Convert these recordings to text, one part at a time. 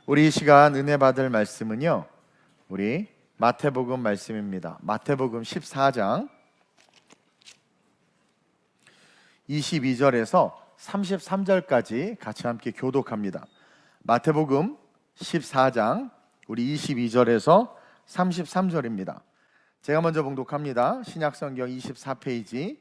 우리 이 시간 은혜 받을 말씀은요, 우리 마태복음 말씀입니다. 마태복음 14장 22절에서 33절까지 같이 함께 교독합니다. 마태복음 14장 우리 22절에서 33절입니다. 제가 먼저 봉독합니다. 신약성경 24페이지.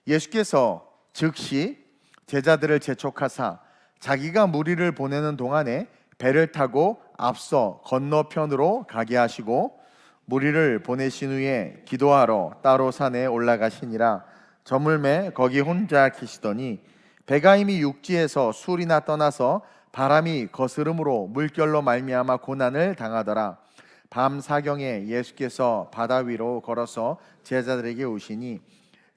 예수께서 즉시 제자들을 재촉하사 자기가 무리를 보내는 동안에 배를 타고 앞서 건너편으로 가게 하시고 무리를 보내신 후에 기도하러 따로 산에 올라가시니라. 저물매 거기 혼자 계시더니 배가 이미 육지에서 술이나 떠나서 바람이 거스름으로 물결로 말미암아 고난을 당하더라. 밤 사경에 예수께서 바다 위로 걸어서 제자들에게 오시니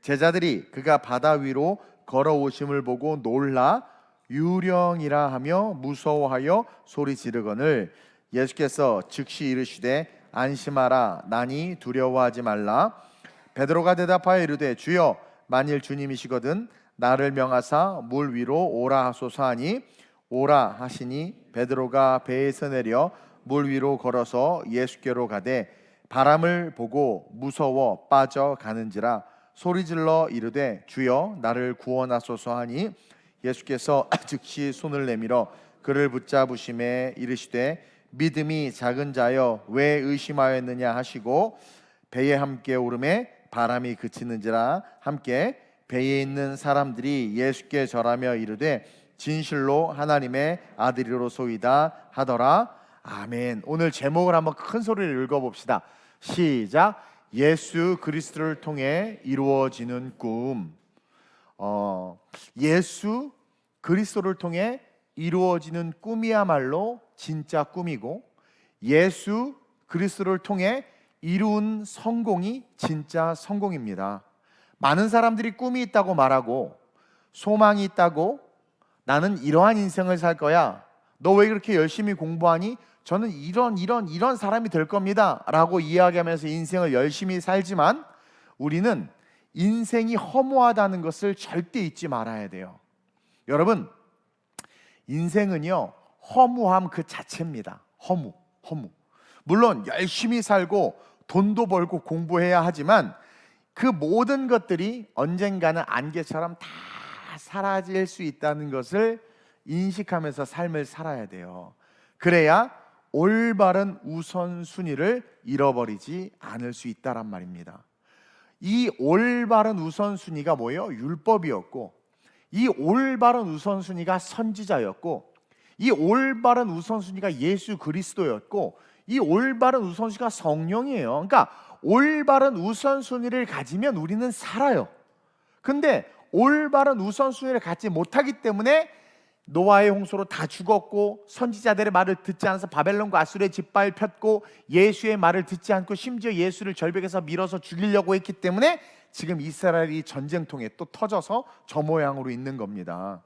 제자들이 그가 바다 위로 걸어오심을 보고 놀라 유령이라 하며 무서워하여 소리 지르거늘 예수께서 즉시 이르시되 안심하라 나니 두려워하지 말라. 베드로가 대답하여 이르되 주여 만일 주님이시거든 나를 명하사 물 위로 오라 하소서 하니 오라 하시니 베드로가 배에서 내려 물 위로 걸어서 예수께로 가되 바람을 보고 무서워 빠져가는지라 소리질러 이르되 주여 나를 구원하소서 하니 예수께서 즉시 손을 내밀어 그를 붙잡으심에 이르시되 믿음이 작은 자여 왜 의심하였느냐 하시고 배에 함께 오르매 바람이 그치는지라. 함께 배에 있는 사람들이 예수께 절하며 이르되 진실로 하나님의 아들이로소이다 하더라. 아멘. 오늘 제목을 한번 큰 소리로 읽어봅시다. 시작. 예수 그리스도를 통해 이루어지는 꿈. 예수 그리스도를 통해 이루어지는 꿈이야말로 진짜 꿈이고 예수 그리스도를 통해 이룬 성공이 진짜 성공입니다. 많은 사람들이 꿈이 있다고 말하고 소망이 있다고 나는 이러한 인생을 살 거야. 너 왜 그렇게 열심히 공부하니? 저는 이런 사람이 될 겁니다 라고 이야기하면서 인생을 열심히 살지만 우리는 인생이 허무하다는 것을 절대 잊지 말아야 돼요. 여러분, 인생은요 허무함 그 자체입니다. 허무. 물론 열심히 살고 돈도 벌고 공부해야 하지만 그 모든 것들이 언젠가는 안개처럼 다 사라질 수 있다는 것을 인식하면서 삶을 살아야 돼요. 그래야 올바른 우선순위를 잃어버리지 않을 수 있다란 말입니다. 이 올바른 우선순위가 뭐예요? 율법이었고 이 올바른 우선순위가 선지자였고 이 올바른 우선순위가 예수 그리스도였고 이 올바른 우선순위가 성령이에요. 그러니까 올바른 우선순위를 가지면 우리는 살아요. 근데 올바른 우선순위를 갖지 못하기 때문에 노아의 홍수로 다 죽었고 선지자들의 말을 듣지 않아서 바벨론과 아수르에 짓밟혔고 예수의 말을 듣지 않고 심지어 예수를 절벽에서 밀어서 죽이려고 했기 때문에 지금 이스라엘이 전쟁통에 또 터져서 저 모양으로 있는 겁니다.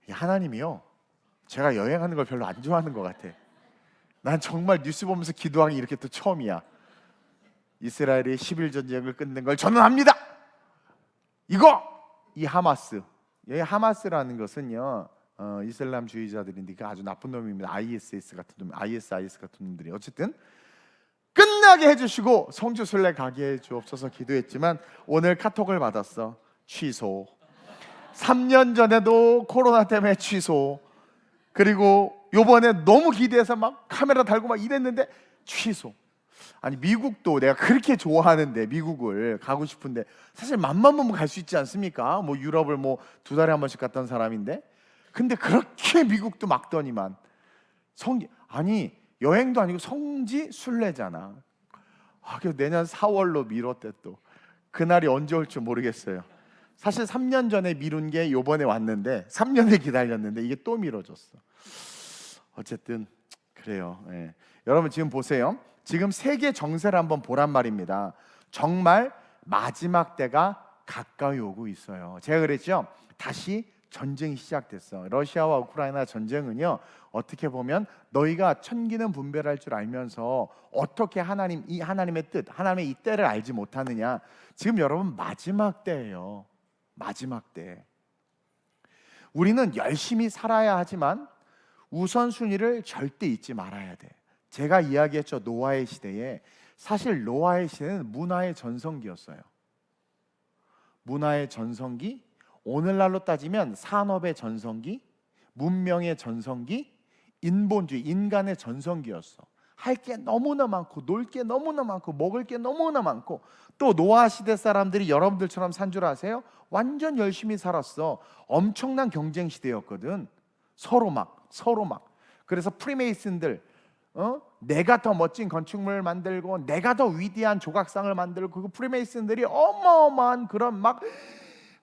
하나님이요 제가 여행하는 걸 별로 안 좋아하는 것 같아. 난 정말 뉴스 보면서 기도하기 이렇게 또 처음이야. 이스라엘이 10일 전쟁을 끝낸 걸 저는 압니다. 이 하마스, 이 하마스라는 것은요 이슬람주의자들인데 그 아주 나쁜 놈입니다. IS 같은 놈들이 어쨌든 끝나게 해주시고 성지순례 가게 해주옵소서 기도했지만 오늘 카톡을 받았어. 취소. 3년 전에도 코로나 때문에 취소. 그리고 요번에 너무 기대해서 막 카메라 달고 막 이랬는데 취소. 아니 미국도 내가 그렇게 좋아하는데 미국을 가고 싶은데 사실 맘만 먹으면 갈 수 있지 않습니까? 뭐 유럽을 뭐 2달에 한 번씩 갔던 사람인데 근데 그렇게 미국도 막더니만 아니 여행도 아니고 성지 순례잖아. 그래서 내년 4월로 미뤘대. 또 그날이 언제 올 줄 모르겠어요. 사실 3년 전에 미룬 게 요번에 왔는데 3년을 기다렸는데 이게 또 미뤄졌어. 어쨌든 그래요. 예. 여러분 지금 보세요. 지금 세계 정세를 한번 보란 말입니다. 정말 마지막 때가 가까이 오고 있어요. 제가 그랬죠. 다시 전쟁이 시작됐어. 러시아와 우크라이나 전쟁은요 어떻게 보면 너희가 천기는 분별할 줄 알면서 어떻게 하나님의 뜻, 하나님의 이 때를 알지 못하느냐. 지금 여러분 마지막 때예요. 마지막 때. 우리는 열심히 살아야 하지만 우선순위를 절대 잊지 말아야 돼. 제가 이야기했죠. 노아의 시대에, 사실 노아의 시대는 문화의 전성기였어요. 문화의 전성기, 오늘날로 따지면 산업의 전성기, 문명의 전성기, 인본주의, 인간의 전성기였어. 할 게 너무나 많고, 놀 게 너무나 많고, 먹을 게 너무나 많고, 또 노아 시대 사람들이 여러분들처럼 산 줄 아세요? 완전 열심히 살았어. 엄청난 경쟁 시대였거든. 서로 막. 그래서 프리메이슨들, 내가 더 멋진 건축물을 만들고, 내가 더 위대한 조각상을 만들고, 그 프리메이슨들이 어마어마한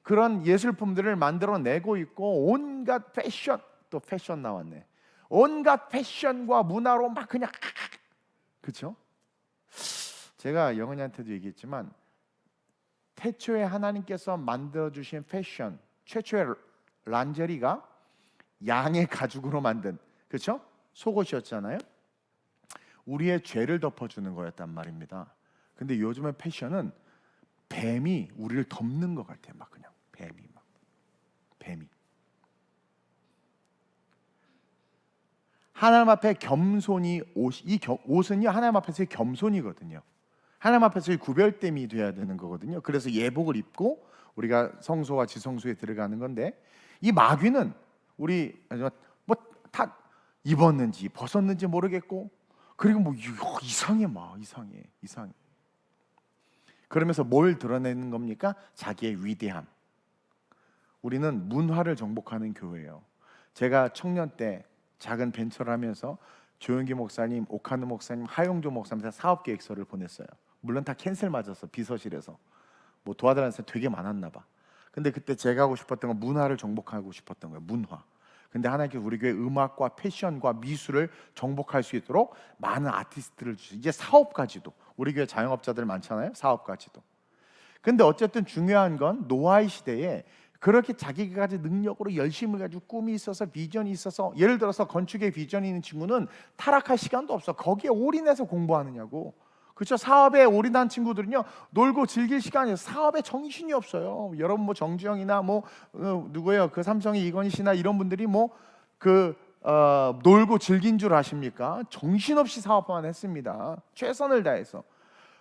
그런 예술품들을 만들어내고 있고, 온갖 패션, 또 패션 나왔네. 온갖 패션과 문화로 막 그냥, 그렇죠? 제가 영은이한테도 얘기했지만, 태초에 하나님께서 만들어주신 패션, 최초의 란제리가 양의 가죽으로 만든, 그렇죠? 속옷이었잖아요. 우리의 죄를 덮어주는 거였단 말입니다. 근데 요즘의 패션은 뱀이 우리를 덮는 것 같아요. 막 그냥 뱀이. 하나님 앞에 겸손이 이 옷은요, 하나님 앞에서의 겸손이거든요. 하나님 앞에서의 구별됨이 돼야 되는 거거든요. 그래서 예복을 입고 우리가 성소와 지성소에 들어가는 건데, 이 마귀는 우리 뭐 다 입었는지 벗었는지 모르겠고, 그리고 뭐 이상해. 그러면서 뭘 드러내는 겁니까? 자기의 위대함. 우리는 문화를 정복하는 교회예요. 제가 청년 때 작은 벤처를 하면서 조영기 목사님, 오카누 목사님, 하용조 목사님한테 사업 계획서를 보냈어요. 물론 다 캔슬 맞았어. 비서실에서 뭐 도와달라는 사람이 되게 많았나 봐. 근데 그때 제가 하고 싶었던 건 문화를 정복하고 싶었던 거예요. 문화. 근데 하나님께서 우리 교회 음악과 패션과 미술을 정복할 수 있도록 많은 아티스트를 주시고, 이제 사업까지도, 우리 교회 자영업자들 많잖아요. 사업까지도. 근데 어쨌든 중요한 건 노아의 시대에 그렇게 자기가 가진 능력으로 열심을 가지고 꿈이 있어서 비전이 있어서, 예를 들어서 건축에 비전이 있는 친구는 타락할 시간도 없어. 거기에 올인해서 공부하느냐고. 그렇죠? 사업에 올인한 친구들은요, 놀고 즐길 시간이, 사업에 정신이 없어요. 여러분 뭐 정주영이나 뭐 누구예요? 그 삼성의 이건희 씨나 이런 분들이 뭐 놀고 즐긴 줄 아십니까? 정신없이 사업만 했습니다. 최선을 다해서.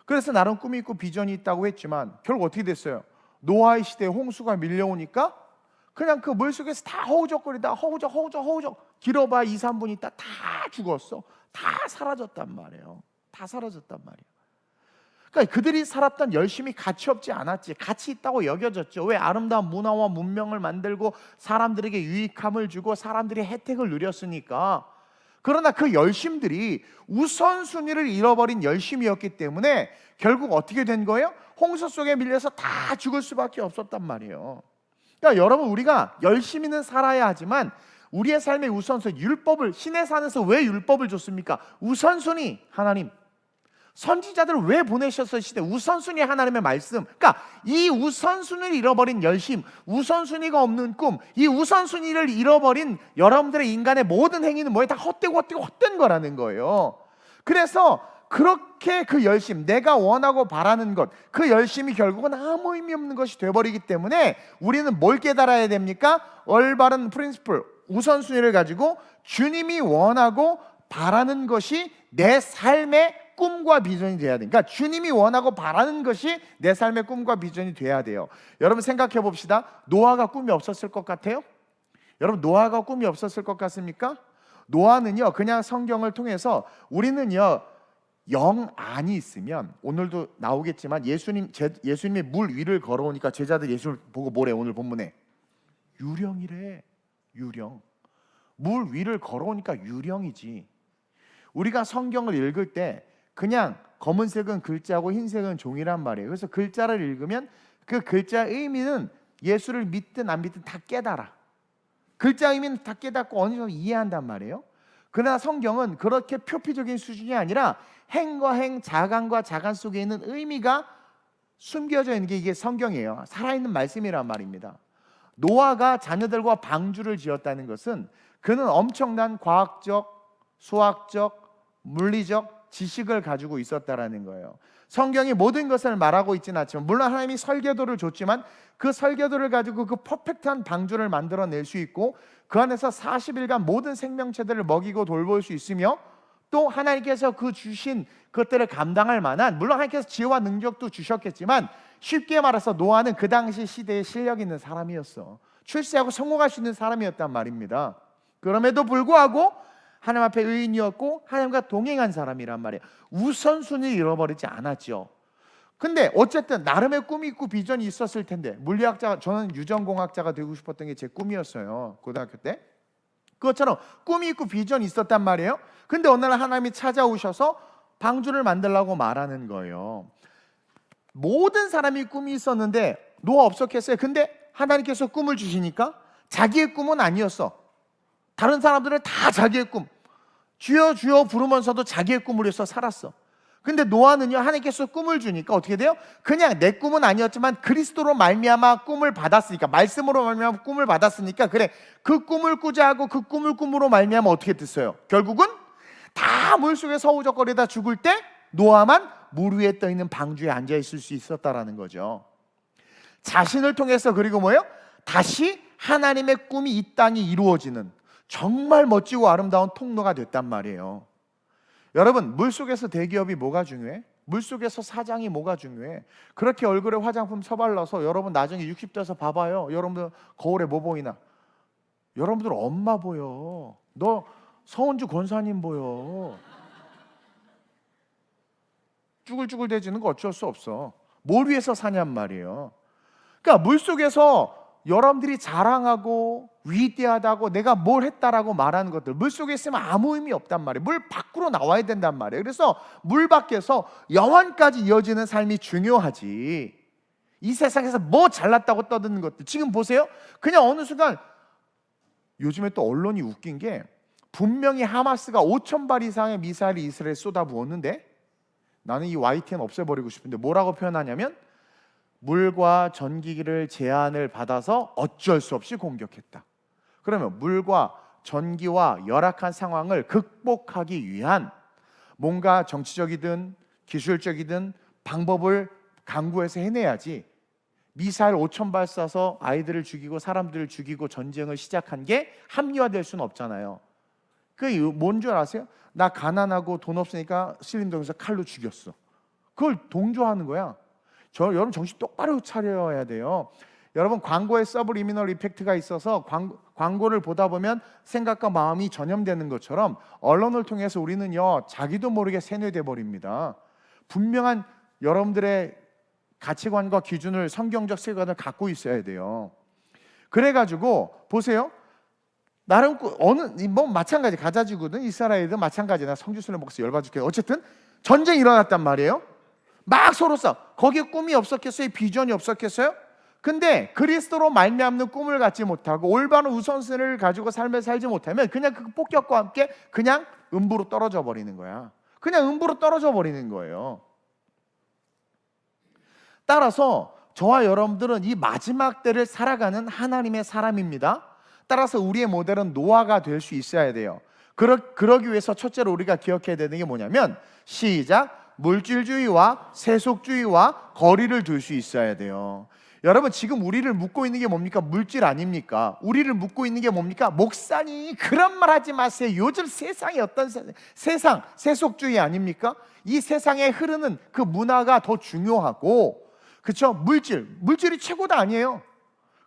그래서 나름 꿈이 있고 비전이 있다고 했지만 결국 어떻게 됐어요? 노아의 시대에 홍수가 밀려오니까 그냥 그 물속에서 다 허우적거리다 허우적 길어봐야 2, 3분 있다 다 죽었어. 다 사라졌단 말이에요. 그러니까 그들이 살았던 열심이 가치 없지 않았지. 가치 있다고 여겨졌죠. 왜? 아름다운 문화와 문명을 만들고 사람들에게 유익함을 주고 사람들이 혜택을 누렸으니까. 그러나 그 열심들이 우선순위를 잃어버린 열심이었기 때문에 결국 어떻게 된 거예요? 홍수 속에 밀려서 다 죽을 수밖에 없었단 말이에요. 그러니까 여러분, 우리가 열심히는 살아야 하지만 우리의 삶의 우선순위, 율법을, 신의 산에서 왜 율법을 줬습니까? 우선순위 하나님, 선지자들을 왜 보내셨어요? 시대 우선순위 하나님의 말씀. 그러니까 이 우선순위를 잃어버린 열심, 우선순위가 없는 꿈, 이 우선순위를 잃어버린 여러분들의 인간의 모든 행위는 뭐예요? 다 헛된 거라는 거예요. 그래서 그렇게 그 열심, 내가 원하고 바라는 것, 그 열심이 결국은 아무 의미 없는 것이 되어버리기 때문에 우리는 뭘 깨달아야 됩니까? 올바른 프린시플, 우선순위를 가지고 주님이 원하고 바라는 것이 내 삶의 꿈과 비전이 돼야 돼요. 그러니까 주님이 원하고 바라는 것이 내 삶의 꿈과 비전이 돼야 돼요. 여러분 생각해 봅시다. 노아가 꿈이 없었을 것 같아요? 여러분, 노아가 꿈이 없었을 것 같습니까? 노아는요, 그냥 성경을 통해서 우리는요, 영 안이 있으면, 오늘도 나오겠지만 예수님이 물 위를 걸어오니까 제자들 예수를 보고 뭐래? 오늘 본문에 유령이래. 유령. 물 위를 걸어오니까 유령이지. 우리가 성경을 읽을 때 그냥 검은색은 글자고 흰색은 종이란 말이에요. 그래서 글자를 읽으면 그 글자의 의미는 예수를 믿든 안 믿든 다 깨달아. 글자 의미는 다 깨닫고 어느 정도 이해한단 말이에요. 그러나 성경은 그렇게 표피적인 수준이 아니라 행과 행, 자간과 자간 속에 있는 의미가 숨겨져 있는 게 이게 성경이에요. 살아있는 말씀이란 말입니다. 노아가 자녀들과 방주를 지었다는 것은 그는 엄청난 과학적, 수학적, 물리적 지식을 가지고 있었다라는 거예요. 성경이 모든 것을 말하고 있지는 않지만, 물론 하나님이 설계도를 줬지만 그 설계도를 가지고 그 퍼펙트한 방주를 만들어낼 수 있고, 그 안에서 40일간 모든 생명체들을 먹이고 돌볼 수 있으며, 또 하나님께서 그 주신 것들을 감당할 만한, 물론 하나님께서 지혜와 능력도 주셨겠지만 쉽게 말해서 노아는 그 당시 시대에 실력 있는 사람이었어. 출세하고 성공할 수 있는 사람이었단 말입니다. 그럼에도 불구하고 하나님 앞에 의인이었고 하나님과 동행한 사람이란 말이에요. 우선순위를 잃어버리지 않았죠. 근데 어쨌든 나름의 꿈이 있고 비전이 있었을 텐데, 물리학자, 저는 유전공학자가 되고 싶었던 게 제 꿈이었어요, 고등학교 때. 그것처럼 꿈이 있고 비전이 있었단 말이에요. 근데 어느 날 하나님이 찾아오셔서 방주를 만들라고 말하는 거예요. 모든 사람이 꿈이 있었는데 노아 없었겠어요? 근데 하나님께서 꿈을 주시니까 자기의 꿈은 아니었어. 다른 사람들은 다 자기의 꿈, 주여 주여 부르면서도 자기의 꿈을 위해서 살았어. 근데 노아는요, 하나님께서 꿈을 주니까 어떻게 돼요? 그냥 내 꿈은 아니었지만 그리스도로 말미암아 꿈을 받았으니까, 말씀으로 말미암아 꿈을 받았으니까, 그래, 그 꿈을 꾸자 하고 그 꿈을 꿈으로 말미암아 어떻게 됐어요? 결국은 다 물속에서 허우적거리다 죽을 때 노아만 물 위에 떠 있는 방주에 앉아 있을 수 있었다라는 거죠. 자신을 통해서, 그리고 뭐예요? 다시 하나님의 꿈이 이 땅이 이루어지는 정말 멋지고 아름다운 통로가 됐단 말이에요. 여러분, 물속에서 대기업이 뭐가 중요해? 물속에서 사장이 뭐가 중요해? 그렇게 얼굴에 화장품 쳐발라서 여러분 나중에 60대에서 봐봐요. 여러분들 거울에 뭐 보이나? 여러분들 엄마 보여. 너 서은주 권사님 보여. 쭈글쭈글 대지는 거 어쩔 수 없어. 뭘 위해서 사냔 말이에요. 그러니까 물속에서 여러분들이 자랑하고 위대하다고 내가 뭘 했다라고 말하는 것들, 물속에 있으면 아무 의미 없단 말이에요. 물 밖으로 나와야 된단 말이에요. 그래서 물 밖에서 영원까지 이어지는 삶이 중요하지, 이 세상에서 뭐 잘났다고 떠드는 것들, 지금 보세요. 그냥 어느 순간, 요즘에 또 언론이 웃긴 게, 분명히 하마스가 5,000발 이상의 미사일을 이스라엘에 쏟아부었는데, 나는 이 YTN 없애버리고 싶은데 뭐라고 표현하냐면, 물과 전기를 제한을 받아서 어쩔 수 없이 공격했다. 그러면 물과 전기와 열악한 상황을 극복하기 위한 뭔가 정치적이든 기술적이든 방법을 강구해서 해내야지, 미사일 5,000발 쏴서 아이들을 죽이고 사람들을 죽이고 전쟁을 시작한 게 합리화될 수는 없잖아요. 그게 뭔 줄 아세요? 나 가난하고 돈 없으니까 신림동에서 칼로 죽였어. 그걸 동조하는 거야. 여러분 정신 똑바로 차려야 돼요. 여러분, 광고에 서브리미널 이펙트가 있어서 광고를 보다 보면 생각과 마음이 전염되는 것처럼 언론을 통해서 우리는요, 자기도 모르게 세뇌돼 버립니다. 분명한 여러분들의 가치관과 기준을, 성경적 세계관을 갖고 있어야 돼요. 그래가지고 보세요. 나름 어느 뭐 마찬가지, 가자지구든 이스라엘이든 마찬가지나, 성지순례 먹어서 열받아 죽겠네. 어쨌든 전쟁이 일어났단 말이에요. 막 서로 싸워. 거기에 꿈이 없었겠어요? 비전이 없었겠어요? 근데 그리스도로 말미암는 꿈을 갖지 못하고 올바른 우선순위를 가지고 삶을 살지 못하면 그냥 그 폭격과 함께 그냥 음부로 떨어져 버리는 거야. 그냥 음부로 떨어져 버리는 거예요. 따라서 저와 여러분들은 이 마지막 때를 살아가는 하나님의 사람입니다. 따라서 우리의 모델은 노아가 될 수 있어야 돼요. 그러기 위해서 첫째로 우리가 기억해야 되는 게 뭐냐면, 시작, 물질주의와 세속주의와 거리를 둘 수 있어야 돼요. 여러분, 지금 우리를 묶고 있는 게 뭡니까? 물질 아닙니까? 우리를 묶고 있는 게 뭡니까? 목사님, 그런 말 하지 마세요. 요즘 세상이 어떤 세상, 세속주의 아닙니까? 이 세상에 흐르는 그 문화가 더 중요하고, 그렇죠? 물질이 최고다 아니에요.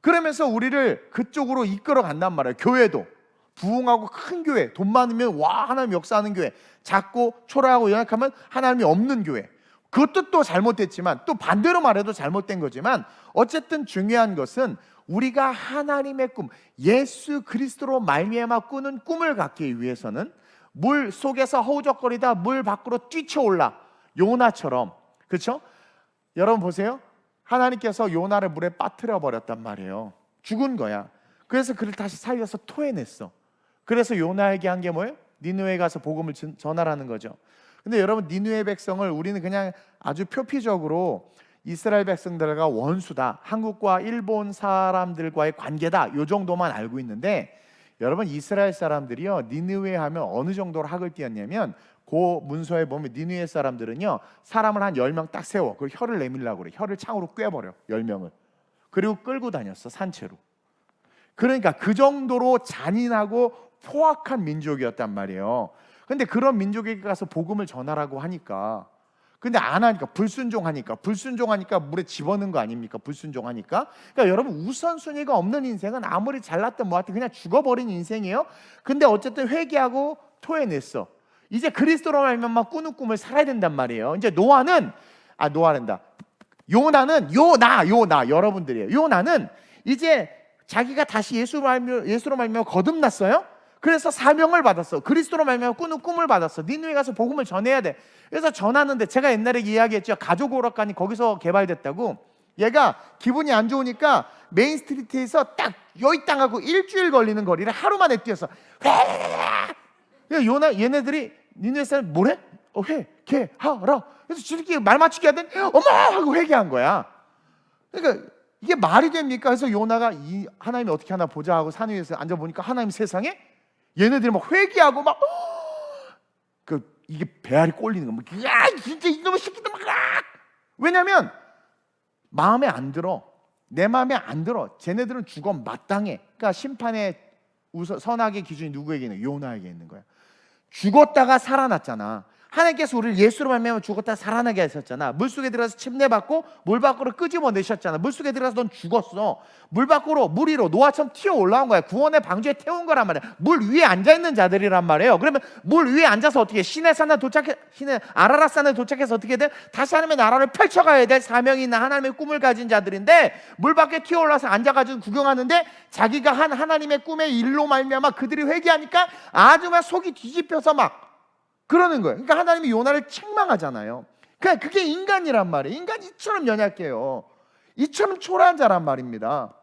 그러면서 우리를 그쪽으로 이끌어 간단 말이에요. 교회도 부흥하고 큰 교회, 돈 많으면 와 하나님 역사하는 교회, 작고 초라하고 연약하면 하나님이 없는 교회. 그것도 또 잘못됐지만, 또 반대로 말해도 잘못된 거지만, 어쨌든 중요한 것은 우리가 하나님의 꿈, 예수 그리스도로 말미암아 꾸는 꿈을 갖기 위해서는 물 속에서 허우적거리다 물 밖으로 뛰쳐올라, 요나처럼. 그렇죠? 여러분 보세요. 하나님께서 요나를 물에 빠뜨려 버렸단 말이에요. 죽은 거야. 그래서 그를 다시 살려서 토해냈어. 그래서 요나에게 한 게 뭐예요? 니느웨에 가서 복음을 전하라는 거죠. 근데 여러분, 니느웨 백성을 우리는 그냥 아주 표피적으로 이스라엘 백성들과 원수다, 한국과 일본 사람들과의 관계다, 요 정도만 알고 있는데, 여러분, 이스라엘 사람들이요, 니느웨 하면 어느 정도로 학을 띄었냐면, 그 문서에 보면 니느웨 사람들은요, 사람을 한 10명 딱 세워. 그리고 혀를 내밀라고 그래. 혀를 창으로 꿰버려, 10명을. 그리고 끌고 다녔어, 산채로. 그러니까 그 정도로 잔인하고 포악한 민족이었단 말이에요. 근데 그런 민족에게 가서 복음을 전하라고 하니까, 근데 안 하니까, 불순종하니까 물에 집어넣은 거 아닙니까? 불순종하니까. 그러니까 여러분, 우선순위가 없는 인생은 아무리 잘났든 뭐하든 그냥 죽어버린 인생이에요. 근데 어쨌든 회개하고 토해냈어. 이제 그리스도로 말미암아 꾸는 꿈을 살아야 된단 말이에요. 이제 요나 여러분들이에요. 요나는 이제 자기가 다시 예수로 말미암아 거듭났어요. 그래서 사명을 받았어. 그리스도로 말미암아 꾸는 꿈을 받았어. 니느웨 가서 복음을 전해야 돼. 그래서 전하는데, 제가 옛날에 이야기했죠. 가족 오락관이 거기서 개발됐다고. 얘가 기분이 안 좋으니까 메인 스트리트에서 딱 여기 땅하고 일주일 걸리는 거리를 하루 만에 뛰었어. 얘네들이 니느웨 사람 뭐래? 회개하라. 그래서 지들끼리 말 맞추기 하더니 어머 하고 회개한 거야. 그러니까 이게 말이 됩니까? 그래서 요나가 하나님이 어떻게 하나 보자 하고 산 위에서 앉아보니까 하나님 세상에 얘네들이 막 회개하고 막 이게 배알이 꼴리는 거야. 야 진짜 이놈의 새끼들 막. 왜냐면 마음에 안 들어. 내 마음에 안 들어. 쟤네들은 죽어 마땅해. 그러니까 심판의 선악의 기준이 누구에게 있는? 요나에게 있는 거야. 죽었다가 살아났잖아. 하나님께서 우리를 예수로 말미암아 죽었다 살아나게 하셨잖아. 물속에 들어가서 침례받고 물 밖으로 끄집어내셨잖아. 물속에 들어가서 넌 죽었어. 물 밖으로, 물 위로 노아처럼 튀어 올라온 거야. 구원의 방주에 태운 거란 말이야. 물 위에 앉아있는 자들이란 말이에요. 그러면 물 위에 앉아서 어떻게 신의 아라랏산에 도착해서 어떻게 돼? 다시 하나님의 나라를 펼쳐가야 될 사명이 있는 하나님의 꿈을 가진 자들인데, 물 밖에 튀어 올라서 앉아가지고 구경하는데 자기가 한 하나님의 꿈의 일로 말미암아 그들이 회개하니까 아주 막 속이 뒤집혀서 막 그러는 거예요. 그러니까 하나님이 요나를 책망하잖아요. 그러니까 그게 인간이란 말이에요. 인간이 이처럼 연약해요. 이처럼 초라한 자란 말입니다.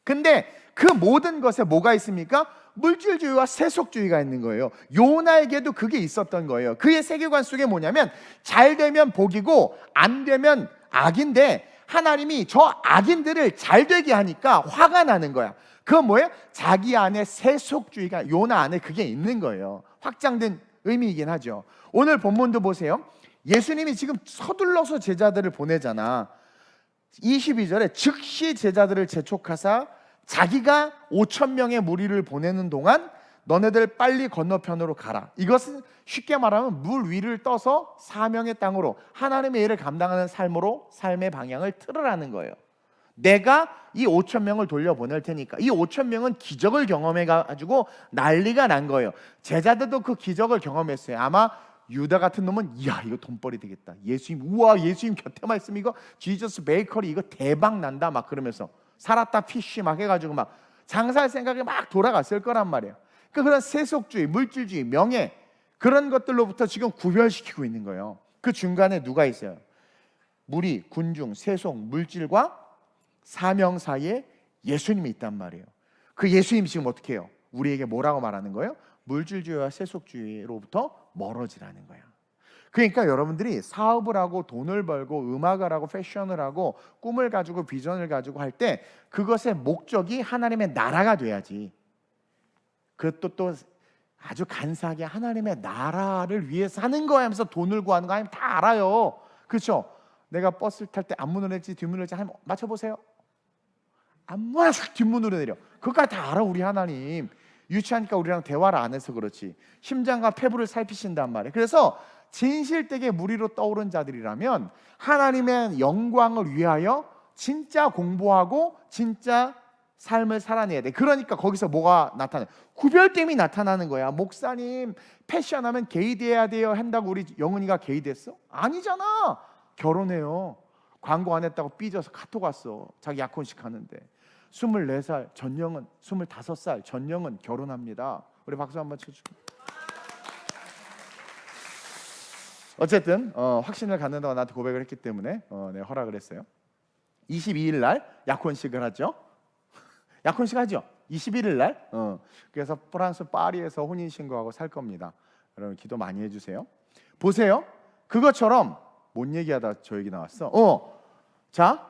근데 그 모든 것에 뭐가 있습니까? 물질주의와 세속주의가 있는 거예요. 요나에게도 그게 있었던 거예요. 그의 세계관 속에 뭐냐면, 잘 되면 복이고 안 되면 악인데, 하나님이 저 악인들을 잘 되게 하니까 화가 나는 거야. 그건 뭐예요? 자기 안에 세속주의가, 요나 안에 그게 있는 거예요. 확장된 의미이긴 하죠. 오늘 본문도 보세요. 예수님이 지금 서둘러서 제자들을 보내잖아. 22절에 즉시 제자들을 재촉하사 자기가 5,000명의 무리를 보내는 동안 너네들 빨리 건너편으로 가라. 이것은 쉽게 말하면 물 위를 떠서 사명의 땅으로, 하나님의 일을 감당하는 삶으로 삶의 방향을 틀으라는 거예요. 내가 이 5,000명을 돌려보낼 테니까. 이 5,000명은 기적을 경험해가지고 난리가 난 거예요. 제자들도 그 기적을 경험했어요. 아마 유다 같은 놈은 이야 이거 돈벌이 되겠다. 예수님 곁에만 있으면 이거 지저스 베이커리 이거 대박 난다 막 그러면서 살았다 피쉬 막 해가지고 막 장사할 생각이 막 돌아갔을 거란 말이에요. 그런 세속주의, 물질주의, 명예 그런 것들로부터 지금 구별시키고 있는 거예요. 그 중간에 누가 있어요? 무리, 군중, 세속, 물질과 사명 사이에 예수님이 있단 말이에요. 그 예수님이 지금 어떻게 해요? 우리에게 뭐라고 말하는 거예요? 물질주의와 세속주의로부터 멀어지라는 거야. 그러니까 여러분들이 사업을 하고 돈을 벌고 음악을 하고 패션을 하고 꿈을 가지고 비전을 가지고 할 때 그것의 목적이 하나님의 나라가 돼야지. 그것도 또 아주 간사하게 하나님의 나라를 위해서 하는 거야 하면서 돈을 구하는 거 하나님 다 알아요. 그렇죠? 내가 버스를 탈 때 앞문으로 낼지 뒷문으로 낼지 하나님 맞춰보세요. 앞문으로 뒷문으로 내려. 그것까지 다 알아 우리 하나님. 유치하니까 우리랑 대화를 안 해서 그렇지. 심장과 폐부를 살피신단 말이에요. 그래서 진실되게 무리로 떠오른 자들이라면 하나님의 영광을 위하여 진짜 공부하고 진짜 삶을 살아내야 돼. 그러니까 거기서 뭐가 나타나요? 구별됨이 나타나는 거야. 목사님 패션하면 게이 돼야 돼요 한다고 우리 영은이가 게이 됐어? 아니잖아. 결혼해요. 광고 안 했다고 삐져서 카톡 왔어. 자기 약혼식 하는데 24살 전영은 25살 전영은 결혼합니다. 우리 박수 한번 쳐주고. 어쨌든 확신을 갖는다고 나한테 고백을 했기 때문에 내가 허락을 했어요. 22일 날 약혼식을 하죠. 약혼식 하죠. 21일 날. 그래서 프랑스 파리에서 혼인신고하고 살 겁니다. 여러분 기도 많이 해주세요. 보세요. 그것처럼 뭔 얘기하다 저 얘기 나왔어. 자,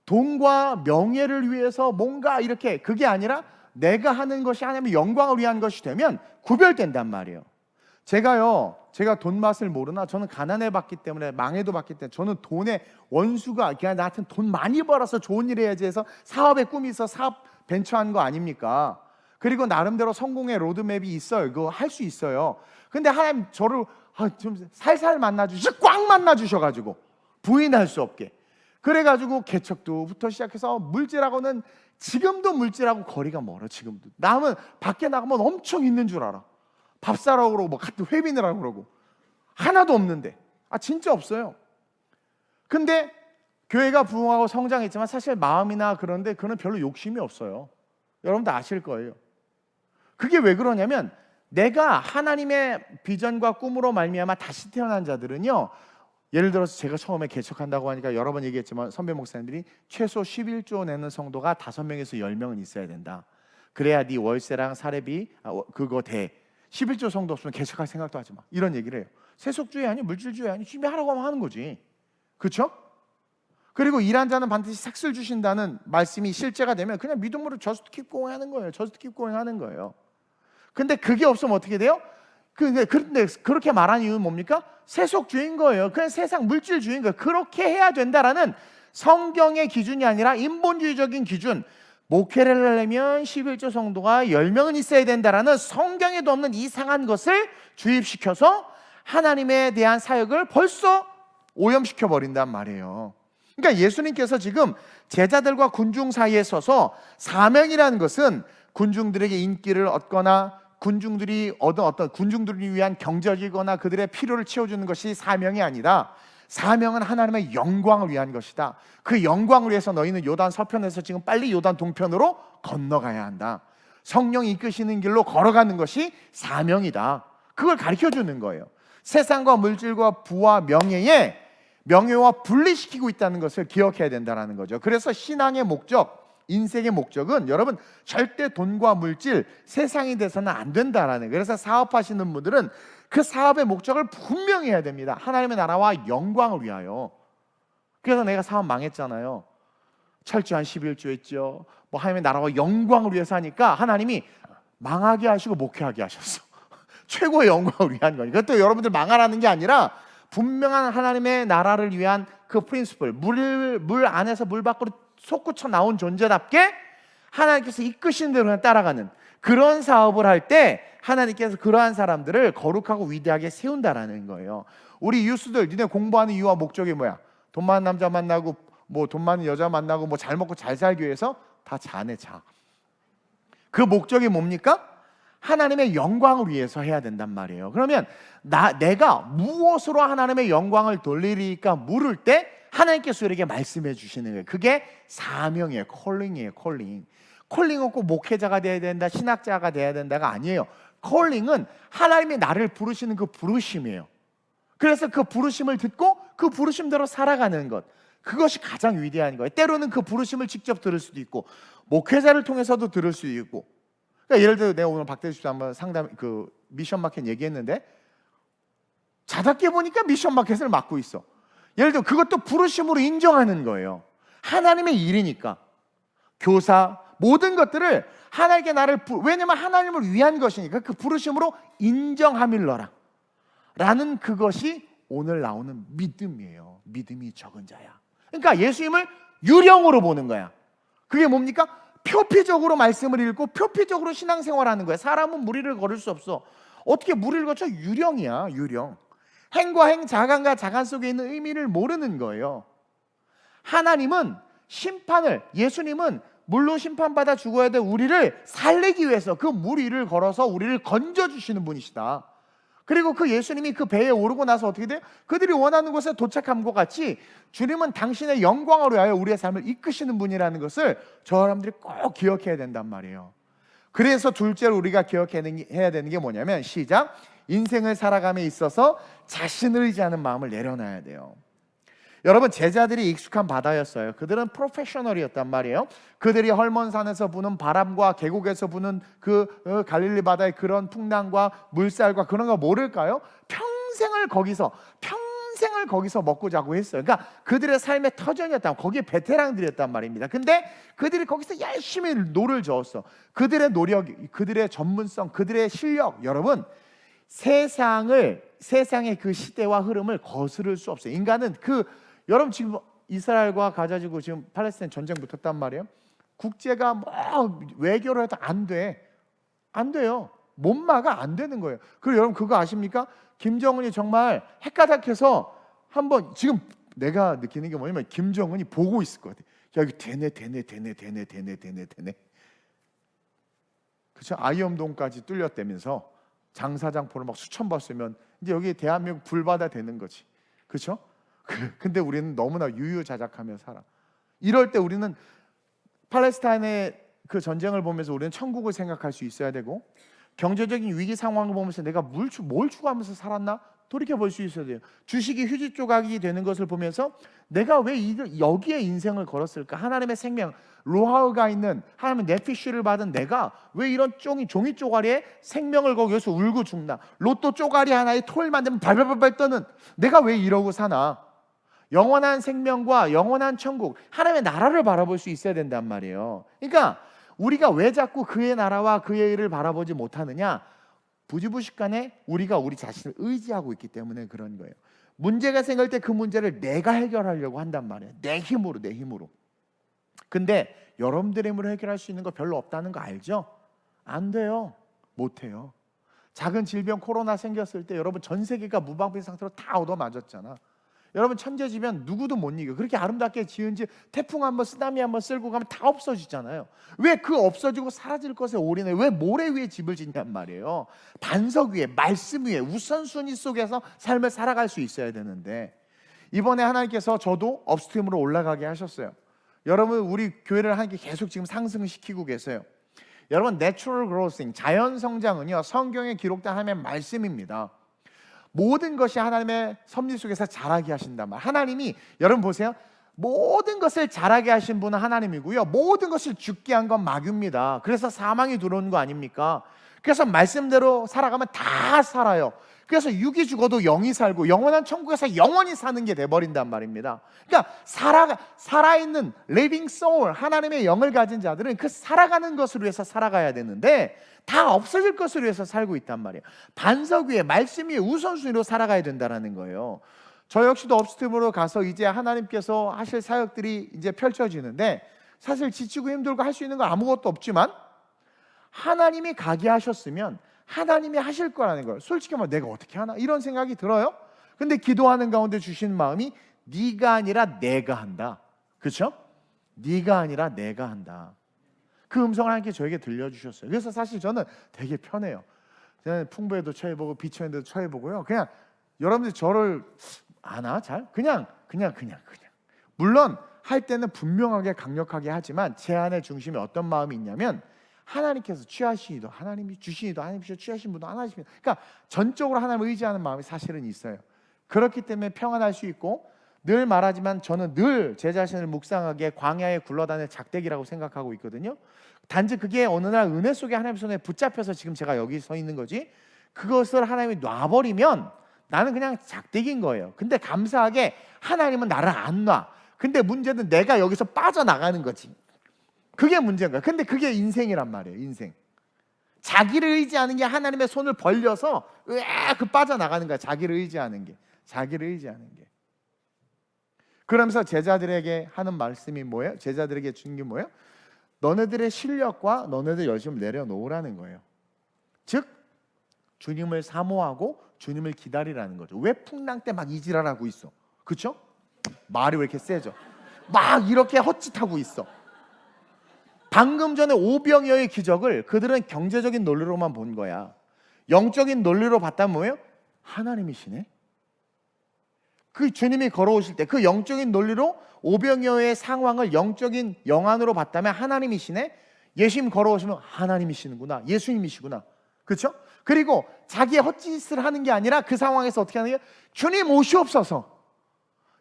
돈과 명예를 위해서 뭔가 이렇게 그게 아니라 내가 하는 것이 하나님의 영광을 위한 것이 되면 구별된단 말이에요. 제가 돈 맛을 모르나 저는 가난해 봤기 때문에 망해도 봤기 때문에 저는 돈의 원수가 그냥 나한테 돈 많이 벌어서 좋은 일 해야지 해서 사업에 꿈이 있어 사업 벤처한 거 아닙니까? 그리고 나름대로 성공의 로드맵이 있어요. 그거 할 수 있어요. 근데 하나님 저를 좀 살살 꽉 만나주셔가지고 부인할 수 없게, 그래가지고 개척도부터 시작해서 물질하고는 지금도 물질하고 거리가 멀어. 지금도 남은 밖에 나가면 엄청 있는 줄 알아. 밥 사라고 그러고 뭐 같은 회비느라고 그러고 하나도 없는데, 진짜 없어요. 근데 교회가 부흥하고 성장했지만 사실 마음이나 그런데 그는 별로 욕심이 없어요. 여러분도 아실 거예요. 그게 왜 그러냐면, 내가 하나님의 비전과 꿈으로 말미암아 다시 태어난 자들은요, 예를 들어서 제가 처음에 개척한다고 하니까 여러 번 얘기했지만 선배 목사님들이 최소 11조 내는 성도가 5명에서 10명은 있어야 된다. 그래야 네 월세랑 사례비 그거 돼. 11조 성도 없으면 개척할 생각도 하지 마. 이런 얘기를 해요. 세속주의 아니 물질주의 아니 준비하라고 하면 하는 거지. 그렇죠? 그리고 일한 자는 반드시 삭슬 주신다는 말씀이 실제가 되면 그냥 믿음으로 just keep going 하는 거예요. just keep going 하는 거예요. 근데 그게 없으면 어떻게 돼요? 근데 그렇게 말하는 이유는 뭡니까? 세속주의인 거예요. 그냥 세상 물질주의인 거예요. 그렇게 해야 된다라는 성경의 기준이 아니라 인본주의적인 기준, 목회를 하려면 11조 성도가 10명은 있어야 된다라는 성경에도 없는 이상한 것을 주입시켜서 하나님에 대한 사역을 벌써 오염시켜 버린단 말이에요. 그러니까 예수님께서 지금 제자들과 군중 사이에 서서 사명이라는 것은 군중들에게 인기를 얻거나 군중들이 얻은 어떤 군중들을 위한 경적이거나 그들의 필요를 채워주는 것이 사명이 아니라, 사명은 하나님의 영광을 위한 것이다. 그 영광을 위해서 너희는 요단 서편에서 지금 빨리 요단 동편으로 건너가야 한다. 성령이 이끄시는 길로 걸어가는 것이 사명이다. 그걸 가르쳐 주는 거예요. 세상과 물질과 부와 명예와 분리시키고 있다는 것을 기억해야 된다는 거죠. 그래서 신앙의 목적, 인생의 목적은 여러분 절대 돈과 물질, 세상이 돼서는 안 된다라는 거예요. 그래서 사업하시는 분들은 그 사업의 목적을 분명히 해야 됩니다. 하나님의 나라와 영광을 위하여. 그래서 내가 사업 망했잖아요. 철저한 11조 했죠. 뭐 하나님의 나라와 영광을 위해서 하니까 하나님이 망하게 하시고 목회하게 하셨어. 최고의 영광을 위한 거니까. 또 여러분들 망하라는 게 아니라 분명한 하나님의 나라를 위한 그 프린시플, 물 안에서 물 밖으로 솟구쳐 나온 존재답게 하나님께서 이끄시는 대로 그냥 따라가는 그런 사업을 할 때 하나님께서 그러한 사람들을 거룩하고 위대하게 세운다라는 거예요. 우리 유스들, 니네 공부하는 이유와 목적이 뭐야? 돈 많은 남자 만나고 뭐 돈 많은 여자 만나고 뭐 잘 먹고 잘 살기 위해서 다 자네 자. 그 목적이 뭡니까? 하나님의 영광을 위해서 해야 된단 말이에요. 그러면 내가 무엇으로 하나님의 영광을 돌리리까 물을 때 하나님께서 우리에게 말씀해 주시는 거예요. 그게 사명이에요. 콜링이에요. 콜링은 꼭 목회자가 돼야 된다, 신학자가 돼야 된다가 아니에요. 콜링은 하나님이 나를 부르시는 그 부르심이에요. 그래서 그 부르심을 듣고 그 부르심대로 살아가는 것, 그것이 가장 위대한 거예요. 때로는 그 부르심을 직접 들을 수도 있고 목회자를 통해서도 들을 수도 있고. 그러니까 예를 들어 내가 오늘 박대수 씨 한번 미션 마켓 얘기했는데 자답게 보니까 미션 마켓을 맡고 있어. 예를 들어 그것도 부르심으로 인정하는 거예요. 하나님의 일이니까. 교사, 모든 것들을 하나님께 왜냐면 하나님을 위한 것이니까 그 부르심으로 인정함일러라 라는 그것이 오늘 나오는 믿음이에요. 믿음이 적은 자야. 그러니까 예수님을 유령으로 보는 거야. 그게 뭡니까? 표피적으로 말씀을 읽고 표피적으로 신앙생활하는 거야. 사람은 무리를 걸을 수 없어. 어떻게 무리를 거쳐? 유령이야, 유령. 행과 행, 자간과 자간 속에 있는 의미를 모르는 거예요. 하나님은 예수님은 물로 심판받아 죽어야 될 우리를 살리기 위해서 그 무리를 걸어서 우리를 건져주시는 분이시다. 그리고 그 예수님이 그 배에 오르고 나서 어떻게 돼요? 그들이 원하는 곳에 도착함과 같이 주님은 당신의 영광을 위하여 우리의 삶을 이끄시는 분이라는 것을 저 사람들이 꼭 기억해야 된단 말이에요. 그래서 둘째로 우리가 기억해야 되는 게 뭐냐면, 시작! 인생을 살아감에 있어서 자신을 의지하는 마음을 내려놔야 돼요. 여러분, 제자들이 익숙한 바다였어요. 그들은 프로페셔널이었단 말이에요. 그들이 헐몬산에서 부는 바람과 계곡에서 부는 그 갈릴리 바다의 그런 풍랑과 물살과 그런 거 모를까요? 평생을 거기서 먹고 자고 했어요. 그러니까 그들의 삶의 터전이었다. 거기에 베테랑들이었단 말입니다. 근데 그들이 거기서 열심히 노를 저었어. 그들의 노력, 그들의 전문성, 그들의 실력, 여러분, 세상의 그 시대와 흐름을 거스를 수 없어요. 인간은 여러분 지금 이스라엘과 가자 지구 지금 팔레스타인 전쟁 붙었단 말이에요. 국제가 뭐 외교를 해도 안 돼. 안 돼요. 못 막아. 안 되는 거예요. 그리고 여러분 그거 아십니까? 김정은이 정말 헷가닥해서 한번 지금 내가 느끼는 게 뭐냐면 김정은이 보고 있을 것 같아. 야 이거 되네. 그렇죠? 아이엄동까지 뚫렸다면서 장사장포를 막 수천 번 쓰면 이제 여기 대한민국 불바다 되는 거지. 그렇죠? 근데 우리는 너무나 유유자적하며 살아. 이럴 때 우리는 팔레스타인의 그 전쟁을 보면서 우리는 천국을 생각할 수 있어야 되고, 경제적인 위기 상황을 보면서 내가 뭘 추구하면서 살았나 돌이켜 볼 수 있어야 돼요. 주식이 휴지 조각이 되는 것을 보면서 내가 왜 여기에 인생을 걸었을까? 하나님의 생명 로하우가 있는 하나님의 네피쉬를 받은 내가 왜 이런 종이 쪼가리에 생명을 걸고 여기서 울고 죽나? 로또 쪼가리 하나에 토를 만들면 발발발발 떠는 내가 왜 이러고 사나? 영원한 생명과 영원한 천국, 하나님의 나라를 바라볼 수 있어야 된단 말이에요. 그러니까 우리가 왜 자꾸 그의 나라와 그의 일을 바라보지 못하느냐? 부지부식간에 우리가 우리 자신을 의지하고 있기 때문에 그런 거예요. 문제가 생길 때 그 문제를 내가 해결하려고 한단 말이에요. 내 힘으로. 근데 여러분들의 힘으로 해결할 수 있는 거 별로 없다는 거 알죠? 안 돼요. 못해요. 작은 질병 코로나 생겼을 때 여러분 전 세계가 무방비 상태로 다 얻어맞았잖아. 여러분 천재지변 누구도 못 이겨. 그렇게 아름답게 지은 집 태풍 한번 쓰나미 한번 쓸고 가면 다 없어지잖아요. 왜 그 없어지고 사라질 것에 올인해? 왜 모래 위에 집을 짓냔 말이에요. 반석 위에, 말씀 위에, 우선순위 속에서 삶을 살아갈 수 있어야 되는데, 이번에 하나님께서 저도 업스트림으로 올라가게 하셨어요. 여러분 우리 교회를 하나님께 계속 지금 상승시키고 계세요. 여러분 내추럴 그로싱, 자연 성장은요 성경에 기록된 하나님의 말씀입니다. 모든 것이 하나님의 섭리 속에서 자라게 하신단 말. 하나님이 여러분 보세요. 모든 것을 자라게 하신 분은 하나님이고요. 모든 것을 죽게 한 건 마귀입니다. 그래서 사망이 들어오는 거 아닙니까? 그래서 말씀대로 살아가면 다 살아요. 그래서 육이 죽어도 영이 살고 영원한 천국에서 영원히 사는 게 돼버린단 말입니다. 그러니까 살아있는 living soul, 하나님의 영을 가진 자들은 그 살아가는 것을 위해서 살아가야 되는데 다 없어질 것을 위해서 살고 있단 말이에요. 반석 위에, 말씀 위에 우선순위로 살아가야 된다는 거예요. 저 역시도 업스트림으로 가서 이제 하나님께서 하실 사역들이 이제 펼쳐지는데, 사실 지치고 힘들고 할 수 있는 거 아무것도 없지만 하나님이 가게 하셨으면 하나님이 하실 거라는 걸 솔직히 말하면 내가 어떻게 하나? 이런 생각이 들어요. 근데 기도하는 가운데 주신 마음이 네가 아니라 내가 한다. 그렇죠? 네가 아니라 내가 한다. 그 음성을 하나님께 저에게 들려주셨어요. 그래서 사실 저는 되게 편해요. 저는 풍부에도 처해보고 비천에도 처해보고요. 그냥 여러분들이 저를 아나? 잘? 그냥 물론 할 때는 분명하게 강력하게 하지만 제 안의 중심에 어떤 마음이 있냐면 하나님께서 취하시니도 하나님이 주시니도 하나님께서 취하신 분도 하나님입니다. 그러니까 전적으로 하나님을 의지하는 마음이 사실은 있어요. 그렇기 때문에 평안할 수 있고, 늘 말하지만 저는 늘 제 자신을 묵상하게 광야에 굴러다니는 작대기라고 생각하고 있거든요. 단지 그게 어느 날 은혜 속에 하나님 손에 붙잡혀서 지금 제가 여기 서 있는 거지, 그것을 하나님이 놔버리면 나는 그냥 작대기인 거예요. 근데 감사하게 하나님은 나를 안 놔. 근데 문제는 내가 여기서 빠져나가는 거지. 그게 문제인 거야. 근데 그게 인생이란 말이에요. 인생. 자기를 의지하는 게 하나님의 손을 벌려서 그 빠져나가는 거야. 자기를 의지하는 게. 그러면서 제자들에게 하는 말씀이 뭐예요? 제자들에게 주는 게 뭐예요? 너네들의 실력과 너네들 열심을 내려놓으라는 거예요. 즉 주님을 사모하고 주님을 기다리라는 거죠. 왜 풍랑 때 막 이지랄하고 있어? 그렇죠? 말이 왜 이렇게 세죠? 막 이렇게 헛짓하고 있어. 방금 전에 오병이어의 기적을 그들은 경제적인 논리로만 본 거야. 영적인 논리로 봤다면 뭐예요? 하나님이시네. 그 주님이 걸어오실 때 그 영적인 논리로 오병이어의 상황을 영적인 영안으로 봤다면 하나님이시네. 예수님 걸어오시면 하나님이시는구나, 예수님이시구나. 그렇죠? 그리고 자기의 헛짓을 하는 게 아니라 그 상황에서 어떻게 하는 거예요? 주님 오시옵소서.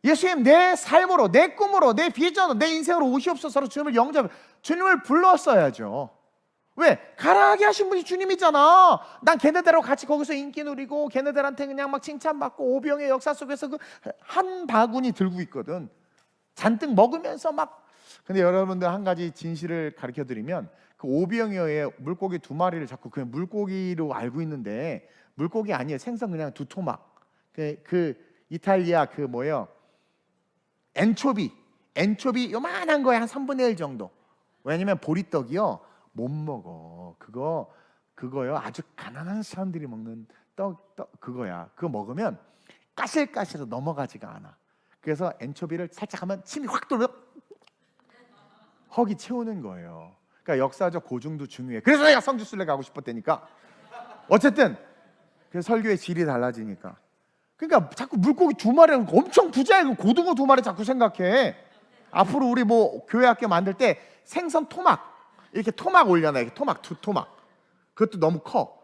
예수님 내 삶으로, 내 꿈으로, 내 비전으로, 내 인생으로 오시옵소서로 주님을 영접해. 주님을 불렀어야죠. 왜? 가라하게 하신 분이 주님이잖아. 난 걔네들하고 같이 거기서 인기 누리고 걔네들한테 그냥 막 칭찬받고 오병의 역사 속에서 그 한 바구니 들고 있거든. 잔뜩 먹으면서 막. 근데 여러분들 한 가지 진실을 가르쳐 드리면, 그 오병이어의 물고기 2마리를 자꾸 그냥 물고기로 알고 있는데 물고기 아니에요. 생선 그냥 2토막. 그 이탈리아 그 뭐예요? 엔초비 요만한 거에 한 3분의 1 정도. 왜냐면 보리떡이요 못 먹어. 그거요 아주 가난한 사람들이 먹는 떡 그거야. 그거 먹으면 까실까실해서 넘어가지가 않아. 그래서 엔초비를 살짝 하면 침이 확 돌면 허기 채우는 거예요. 그러니까 역사적 고증도 중요해. 그래서 내가 성지순례 가고 싶었다니까. 어쨌든 그래서 설교의 질이 달라지니까. 그러니까 자꾸 물고기 두 마리 엄청 부자야. 고등어 두 마리 자꾸 생각해. 앞으로 우리 뭐 교회 학교 만들 때 생선 토막 이렇게 토막 올려놔. 이렇게 토막 두 토막. 그것도 너무 커.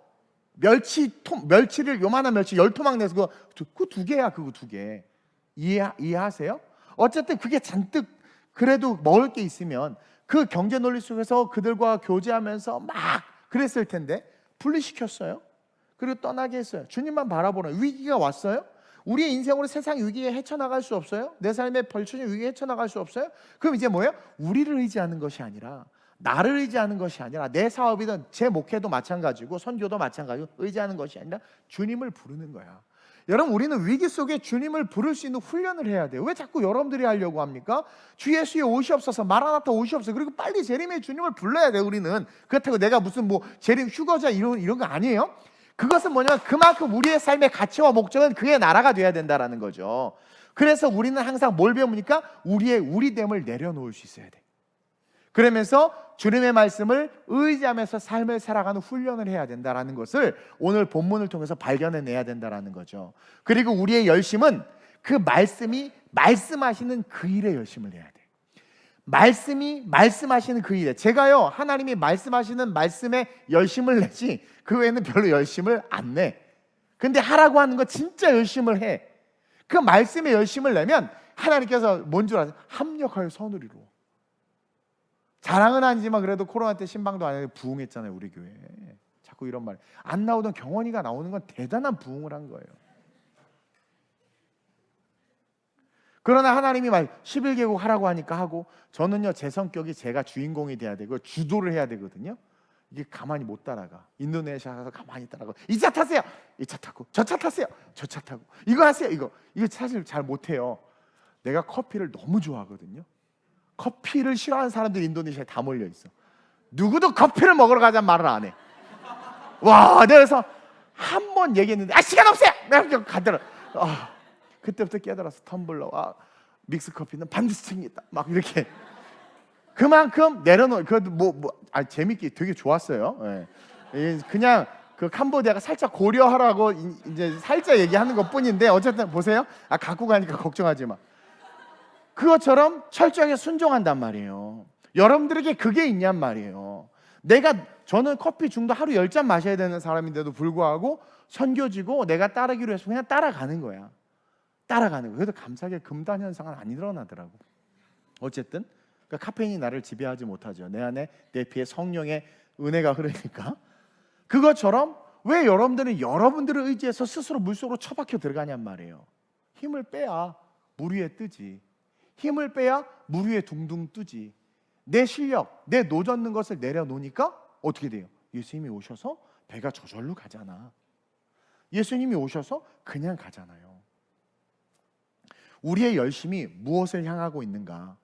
멸치를 요만한 멸치 10토막 내서 그거 두 개야. 그거 두 개. 이해하세요? 어쨌든 그게 잔뜩 그래도 먹을 게 있으면 그 경제 논리 속에서 그들과 교제하면서 막 그랬을 텐데 분리시켰어요. 그리고 떠나게 했어요. 주님만 바라보는 위기가 왔어요. 우리의 인생으로 세상 위기에 헤쳐나갈 수 없어요? 내 삶에 벌쳐진 위기에 헤쳐나갈 수 없어요? 그럼 이제 뭐예요? 우리를 의지하는 것이 아니라 나를 의지하는 것이 아니라 내 사업이든 제 목회도 마찬가지고 선교도 마찬가지고 의지하는 것이 아니라 주님을 부르는 거야. 여러분 우리는 위기 속에 주님을 부를 수 있는 훈련을 해야 돼요. 왜 자꾸 여러분들이 하려고 합니까? 주 예수의 오시옵소서 마라나타 오시옵소서 그리고 빨리 재림의 주님을 불러야 돼요. 우리는 그렇다고 내가 무슨 뭐 재림 휴거자 이런 거 아니에요. 그것은 뭐냐면 그만큼 우리의 삶의 가치와 목적은 그의 나라가 돼야 된다라는 거죠. 그래서 우리는 항상 뭘 배웁니까? 우리의 우리됨을 내려놓을 수 있어야 돼. 그러면서 주님의 말씀을 의지하면서 삶을 살아가는 훈련을 해야 된다라는 것을 오늘 본문을 통해서 발견해내야 된다라는 거죠. 그리고 우리의 열심은 그 말씀이 말씀하시는 그 일에 열심을 내야 돼. 말씀이 말씀하시는 그 일에 제가요 하나님이 말씀하시는 말씀에 열심을 내지 그 외에는 별로 열심을 안 내. 근데 하라고 하는 거 진짜 열심을 해. 그 말씀에 열심을 내면 하나님께서 뭔 줄 아세요? 합력하여 선을 이루어. 자랑은 아니지만 그래도 코로나 때 신방도 안 해도 부흥했잖아요. 우리 교회. 자꾸 이런 말 안 나오던 경원이가 나오는 건 대단한 부흥을 한 거예요. 그러나 하나님이 말 11개국 하라고 하니까 하고 저는요 제 성격이 제가 주인공이 돼야 되고 주도를 해야 되거든요. 이게 가만히 못 따라가. 인도네시아 가서 가만히 따라가. 이 차 타세요. 이 차 타고 저 차 타세요. 저 차 타고 이거 하세요. 이거 사실 잘 못해요. 내가 커피를 너무 좋아하거든요. 커피를 싫어하는 사람들이 인도네시아에 다 몰려 있어. 누구도 커피를 먹으러 가자는 말을 안 해. 와, 그래서 한 번 얘기했는데 시간 없어요. 내가 가더라. 그때부터 깨달았어. 텀블러, 믹스 커피는 반드시 챙긴다. 막 이렇게 그만큼 내려놓. 그래도 재밌게 되게 좋았어요. 예. 그냥 그 캄보디아가 살짝 고려하라고 이제 살짝 얘기하는 것뿐인데 어쨌든 보세요. 갖고 가니까 걱정하지 마. 그것처럼 철저하게 순종한단 말이에요. 여러분들에게 그게 있냔 말이에요. 저는 커피 중도 하루 10잔 마셔야 되는 사람인데도 불구하고 선교지고 내가 따르기로 해서 그냥 따라가는 거야. 따라가는 거야. 그래도 감사하게 금단 현상은 안 일어나더라고. 어쨌든 그러니까 카페인이 나를 지배하지 못하죠. 내 안에 내 피에 성령의 은혜가 흐르니까. 그것처럼 왜 여러분들은 여러분들을 의지해서 스스로 물속으로 처박혀 들어가냔 말이에요. 힘을 빼야 물 위에 뜨지. 힘을 빼야 물 위에 둥둥 뜨지. 내 실력, 내 노젓는 것을 내려놓으니까 어떻게 돼요? 예수님이 오셔서 배가 저절로 가잖아. 예수님이 오셔서 그냥 가잖아요. 우리의 열심이 무엇을 향하고 있는가?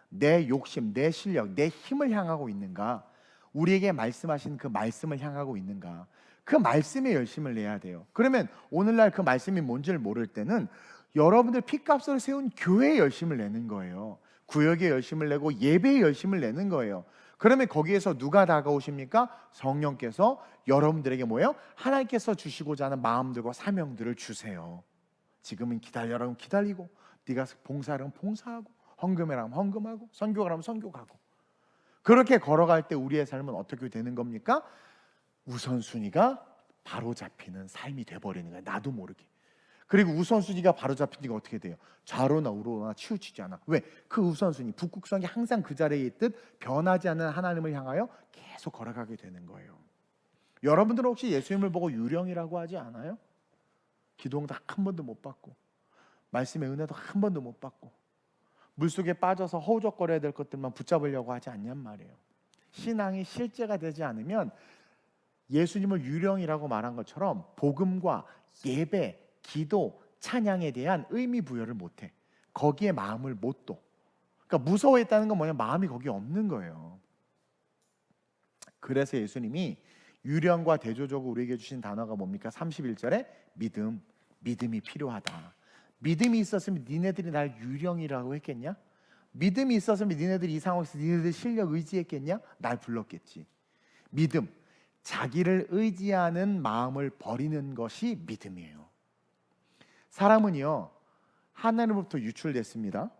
내 욕심, 내 실력, 내 힘을 향하고 있는가? 우리에게 말씀하신 그 말씀을 향하고 있는가? 그 말씀에 열심을 내야 돼요. 그러면 오늘날 그 말씀이 뭔지를 모를 때는 여러분들 핏값으로 세운 교회에 열심을 내는 거예요. 구역에 열심을 내고 예배에 열심을 내는 거예요. 그러면 거기에서 누가 다가오십니까? 성령께서 여러분들에게 뭐예요? 하나님께서 주시고자 하는 마음들과 사명들을 주세요. 지금은 기다려라면 기다리고, 네가 봉사하라면 봉사하고, 헌금해라면 헌금하고, 선교하라면 선교하고. 그렇게 걸어갈 때 우리의 삶은 어떻게 되는 겁니까? 우선순위가 바로 잡히는 삶이 돼버리는 거예요. 나도 모르게. 그리고 우선순위가 바로 잡히니까 어떻게 돼요? 좌로나 우로나 치우치지 않아. 왜? 그 우선순위, 북극성이 항상 그 자리에 있듯 변하지 않는 하나님을 향하여 계속 걸어가게 되는 거예요. 여러분들은 혹시 예수님을 보고 유령이라고 하지 않아요? 기도응답 한 번도 못 받고, 말씀의 은혜도 한 번도 못 받고, 물속에 빠져서 허우적거려야 될 것들만 붙잡으려고 하지 않냔 말이에요. 신앙이 실제가 되지 않으면 예수님을 유령이라고 말한 것처럼 복음과 예배, 기도, 찬양에 대한 의미 부여를 못해. 거기에 마음을 못 둬. 그러니까 무서워했다는 건 뭐냐? 마음이 거기에 없는 거예요. 그래서 예수님이 유령과 대조적으로 우리에게 주신 단어가 뭡니까? 31절에 믿음이 필요하다. 믿음이 있었으면 니네들이 날 유령이라고 했겠냐? 믿음이 있었으면 니네들이 이 상황에서 니네들 실력 의지했겠냐? 날 불렀겠지. 믿음, 자기를 의지하는 마음을 버리는 것이 믿음이에요. 사람은요, 하나님으로부터 유출됐습니다.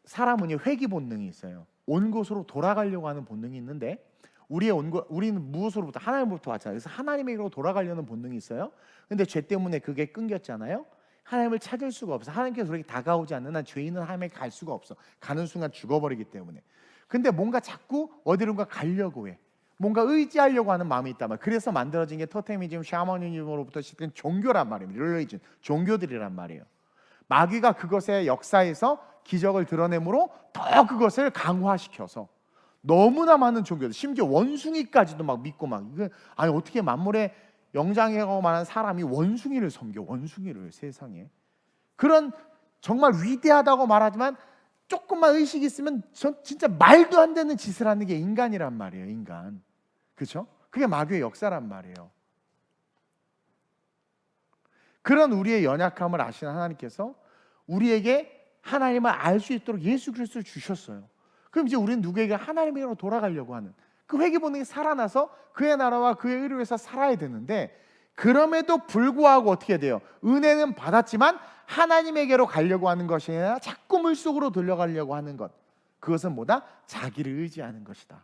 사람은요, 회귀 본능이 있어요. 온 곳으로 돌아가려고 하는 본능이 있는데 우리는 무엇으로부터? 하나님으로부터 왔잖아요. 그래서 하나님에게로 돌아가려는 본능이 있어요. 근데 죄 때문에 그게 끊겼잖아요. 하나님을 찾을 수가 없어. 하나님께서 우리에게 다가오지 않는 한 죄인은 하나님에게 갈 수가 없어. 가는 순간 죽어버리기 때문에. 근데 뭔가 자꾸 어디론가 가려고 해. 뭔가 의지하려고 하는 마음이 있단 말이에요. 그래서 만들어진 게 토테미즘, 샤머니즘으로부터 시작된 종교란 말입니다. 릴리전, 종교들이란 말이에요. 마귀가 그것의 역사에서 기적을 드러내므로 더 그것을 강화시켜서 너무나 많은 종교들, 심지어 원숭이까지도 막 믿고 막, 아니 어떻게 만물의 영장이라고 말하는 사람이 원숭이를 섬겨? 원숭이를, 세상에. 그런 정말 위대하다고 말하지만 조금만 의식이 있으면 진짜 말도 안 되는 짓을 하는 게 인간이란 말이에요. 인간. 그렇죠? 그게 마귀의 역사란 말이에요. 그런 우리의 연약함을 아시는 하나님께서 우리에게 하나님을 알 수 있도록 예수 그리스도를 주셨어요. 그럼 이제 우리는 누구에게? 하나님에게로 돌아가려고 하는 그 회개 본능이 살아나서 그의 나라와 그의 의를 위해서 살아야 되는데, 그럼에도 불구하고 어떻게 돼요? 은혜는 받았지만 하나님에게로 가려고 하는 것이 아니라 자꾸 물속으로 돌려가려고 하는 것, 그것은 뭐다? 자기를 의지하는 것이다.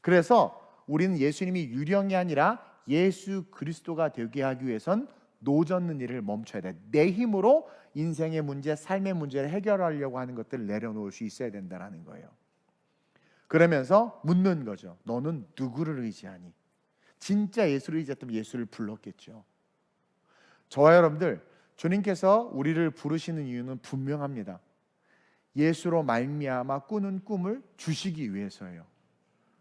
그래서 우리는 예수님이 유령이 아니라 예수 그리스도가 되게 하기 위해선 노젓는 일을 멈춰야 돼. 내 힘으로 인생의 문제, 삶의 문제를 해결하려고 하는 것들을 내려놓을 수 있어야 된다는 거예요. 그러면서 묻는 거죠. 너는 누구를 의지하니? 진짜 예수를 의지했다면 예수를 불렀겠죠. 저와 여러분들, 주님께서 우리를 부르시는 이유는 분명합니다. 예수로 말미암아 꾸는 꿈을 주시기 위해서예요.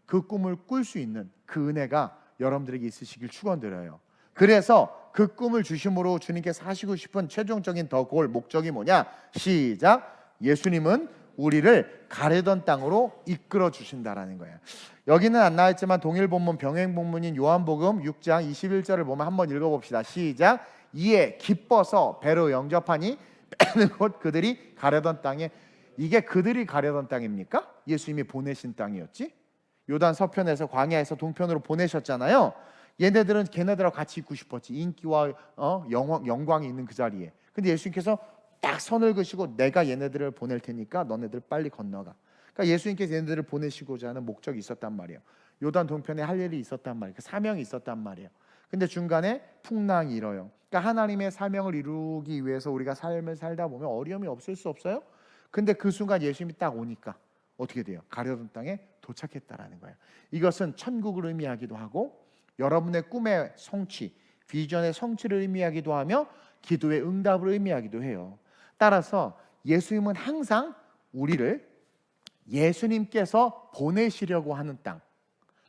그 꿈을 꿀 수 있는 그 은혜가 여러분들에게 있으시길 축원드려요. 그래서 그 꿈을 주심으로 주님께서 하시고 싶은 최종적인 더 골, 목적이 뭐냐? 시작! 예수님은 우리를 가려던 땅으로 이끌어 주신다라는 거예요. 여기는 안 나왔지만 동일 본문, 병행 본문인 요한복음 6장 21절을 보면 한번 읽어봅시다. 시작! 이에 기뻐서 배로 영접하니 배는 곧 그들이 가려던 땅에. 이게 그들이 가려던 땅입니까? 예수님이 보내신 땅이었지? 요단 서편에서 광야에서 동편으로 보내셨잖아요. 얘네들은 걔네들하고 같이 있고 싶었지. 인기와 영광이 있는 그 자리에. 근데 예수님께서 딱 선을 그시고 내가 얘네들을 보낼 테니까 너네들 빨리 건너가. 그러니까 예수님께서 얘네들을 보내시고자 하는 목적이 있었단 말이에요. 요단 동편에 할 일이 있었단 말이에요. 그 사명이 있었단 말이에요. 근데 중간에 풍랑이 일어요. 그러니까 하나님의 사명을 이루기 위해서 우리가 삶을 살다 보면 어려움이 없을 수 없어요. 근데 그 순간 예수님이 딱 오니까 어떻게 돼요? 가려던 땅에 도착했다라는 거예요. 이것은 천국을 의미하기도 하고 여러분의 꿈의 성취, 비전의 성취를 의미하기도 하며 기도의 응답을 의미하기도 해요. 따라서 예수님은 항상 우리를 예수님께서 보내시려고 하는 땅,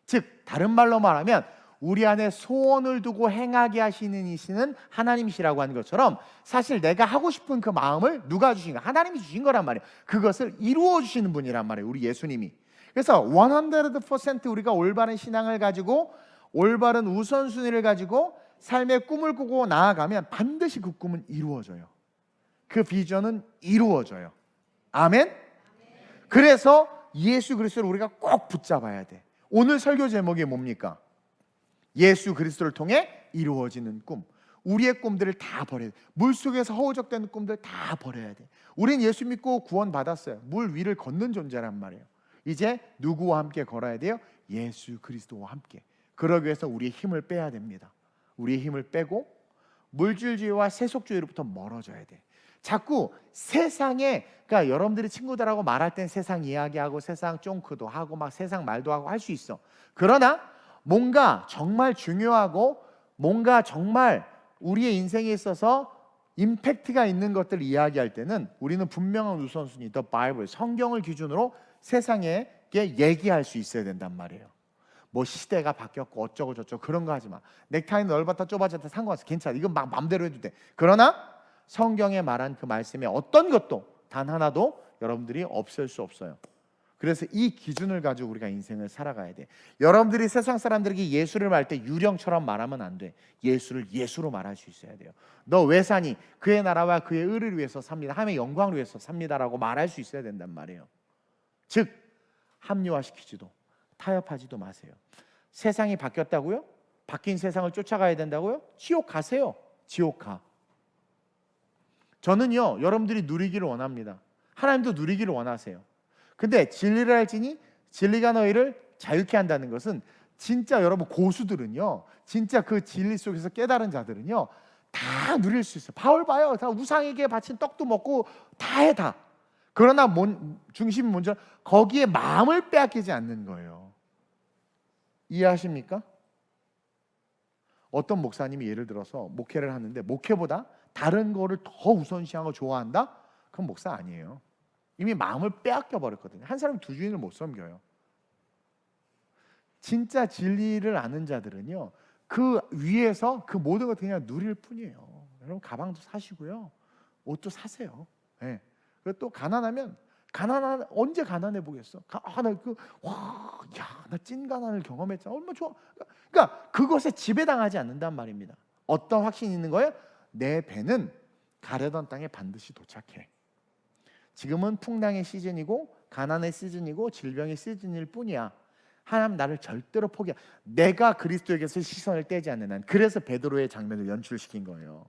즉 다른 말로 말하면 우리 안에 소원을 두고 행하게 하시는 이시는 하나님이시라고 하는 것처럼 사실 내가 하고 싶은 그 마음을 누가 주신 거야? 하나님이 주신 거란 말이에요. 그것을 이루어 주시는 분이란 말이에요. 우리 예수님이. 그래서 100% 우리가 올바른 신앙을 가지고 올바른 우선순위를 가지고 삶의 꿈을 꾸고 나아가면 반드시 그 꿈은 이루어져요. 그 비전은 이루어져요. 아멘? 그래서 예수 그리스도를 우리가 꼭 붙잡아야 돼. 오늘 설교 제목이 뭡니까? 예수 그리스도를 통해 이루어지는 꿈. 우리의 꿈들을 다 버려야 돼. 물속에서 허우적대는 꿈들 다 버려야 돼. 우린 예수 믿고 구원 받았어요. 물 위를 걷는 존재란 말이에요. 이제 누구와 함께 걸어야 돼요? 예수 그리스도와 함께. 그러기 위해서 우리의 힘을 빼야 됩니다. 우리의 힘을 빼고 물질주의와 세속주의로부터 멀어져야 돼. 자꾸 세상에, 그러니까 여러분들이 친구들하고 말할 땐 세상 이야기하고 세상 쫑크도 하고 막 세상 말도 하고 할 수 있어. 그러나 뭔가 정말 중요하고 뭔가 정말 우리의 인생에 있어서 임팩트가 있는 것들을 이야기할 때는 우리는 분명한 우선순위, The Bible, 성경을 기준으로 세상에 얘기할 수 있어야 된단 말이에요. 뭐 시대가 바뀌었고 어쩌고 저쩌고 그런 거 하지 마. 넥타이는 넓었다 좁아졌다 상관없어. 괜찮아. 이건 막 마음대로 해도 돼. 그러나 성경에 말한 그 말씀에 어떤 것도 단 하나도 여러분들이 없앨 수 없어요. 그래서 이 기준을 가지고 우리가 인생을 살아가야 돼. 여러분들이 세상 사람들에게 예수를 말할 때 유령처럼 말하면 안 돼. 예수를 예수로 말할 수 있어야 돼요. 너 왜 사니? 그의 나라와 그의 의를 위해서 삽니다. 하나님의 영광을 위해서 삽니다라고 말할 수 있어야 된단 말이에요. 즉 합리화시키지도 타협하지도 마세요. 세상이 바뀌었다고요? 바뀐 세상을 쫓아가야 된다고요? 지옥 가세요. 지옥 가. 저는요, 여러분들이 누리기를 원합니다. 하나님도 누리기를 원하세요. 근데 진리를 알지니 진리가 너희를 자유케 한다는 것은, 진짜 여러분 고수들은요, 진짜 그 진리 속에서 깨달은 자들은요 다 누릴 수 있어요. 바울 봐요. 다 우상에게 바친 떡도 먹고 다 해 다. 그러나 중심 문제, 거기에 마음을 빼앗기지 않는 거예요. 이해하십니까? 어떤 목사님이 예를 들어서 목회를 하는데 목회보다 다른 거를 더 우선시하고 좋아한다? 그건 목사 아니에요. 이미 마음을 빼앗겨 버렸거든요. 한 사람이 두 주인을 못 섬겨요. 진짜 진리를 아는 자들은요, 그 위에서 그 모든 것을 그냥 누릴 뿐이에요. 여러분 가방도 사시고요, 옷도 사세요. 네. 그리고 또 가난하면 언제 가난해 보겠어? 나 찐 가난을 경험했잖아. 얼마나 좋아. 그러니까 그것에 지배당하지 않는단 말입니다. 어떤 확신이 있는 거예요? 내 배는 가려던 땅에 반드시 도착해. 지금은 풍랑의 시즌이고 가난의 시즌이고 질병의 시즌일 뿐이야. 하나님 나를 절대로 포기하. 내가 그리스도에게서 시선을 떼지 않는 한. 그래서 베드로의 장면을 연출시킨 거예요.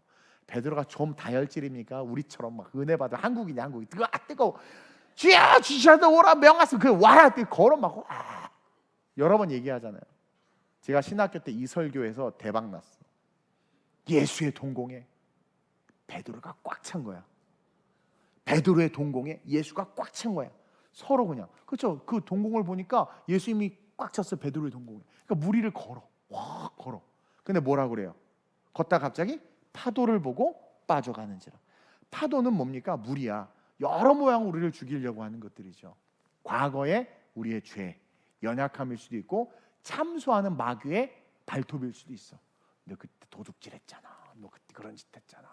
베드로가 좀 다혈질입니까? 우리처럼 막 은혜 받아. 한국이냐 한국이. 뜨거워. 주야 주셔도 오라 명하소. 그 와라 걸어 막 와. 여러 번 얘기하잖아요. 제가 신학교 때 이설교에서 대박 났어. 예수의 동공에 베드로가 꽉 찬 거야. 베드로의 동공에 예수가 꽉 찬 거야. 서로 그냥. 그렇죠. 그 동공을 보니까 예수님이 꽉 찼어. 베드로의 동공에. 그러니까 무리를 걸어. 와 걸어. 근데 뭐라 그래요? 걷다 갑자기 파도를 보고 빠져가는지라. 파도는 뭡니까? 물이야. 여러 모양 우리를 죽이려고 하는 것들이죠. 과거의 우리의 죄, 연약함일 수도 있고 참소하는 마귀의 발톱일 수도 있어. 너 그때 도둑질했잖아. 너 그때 그런 짓 했잖아.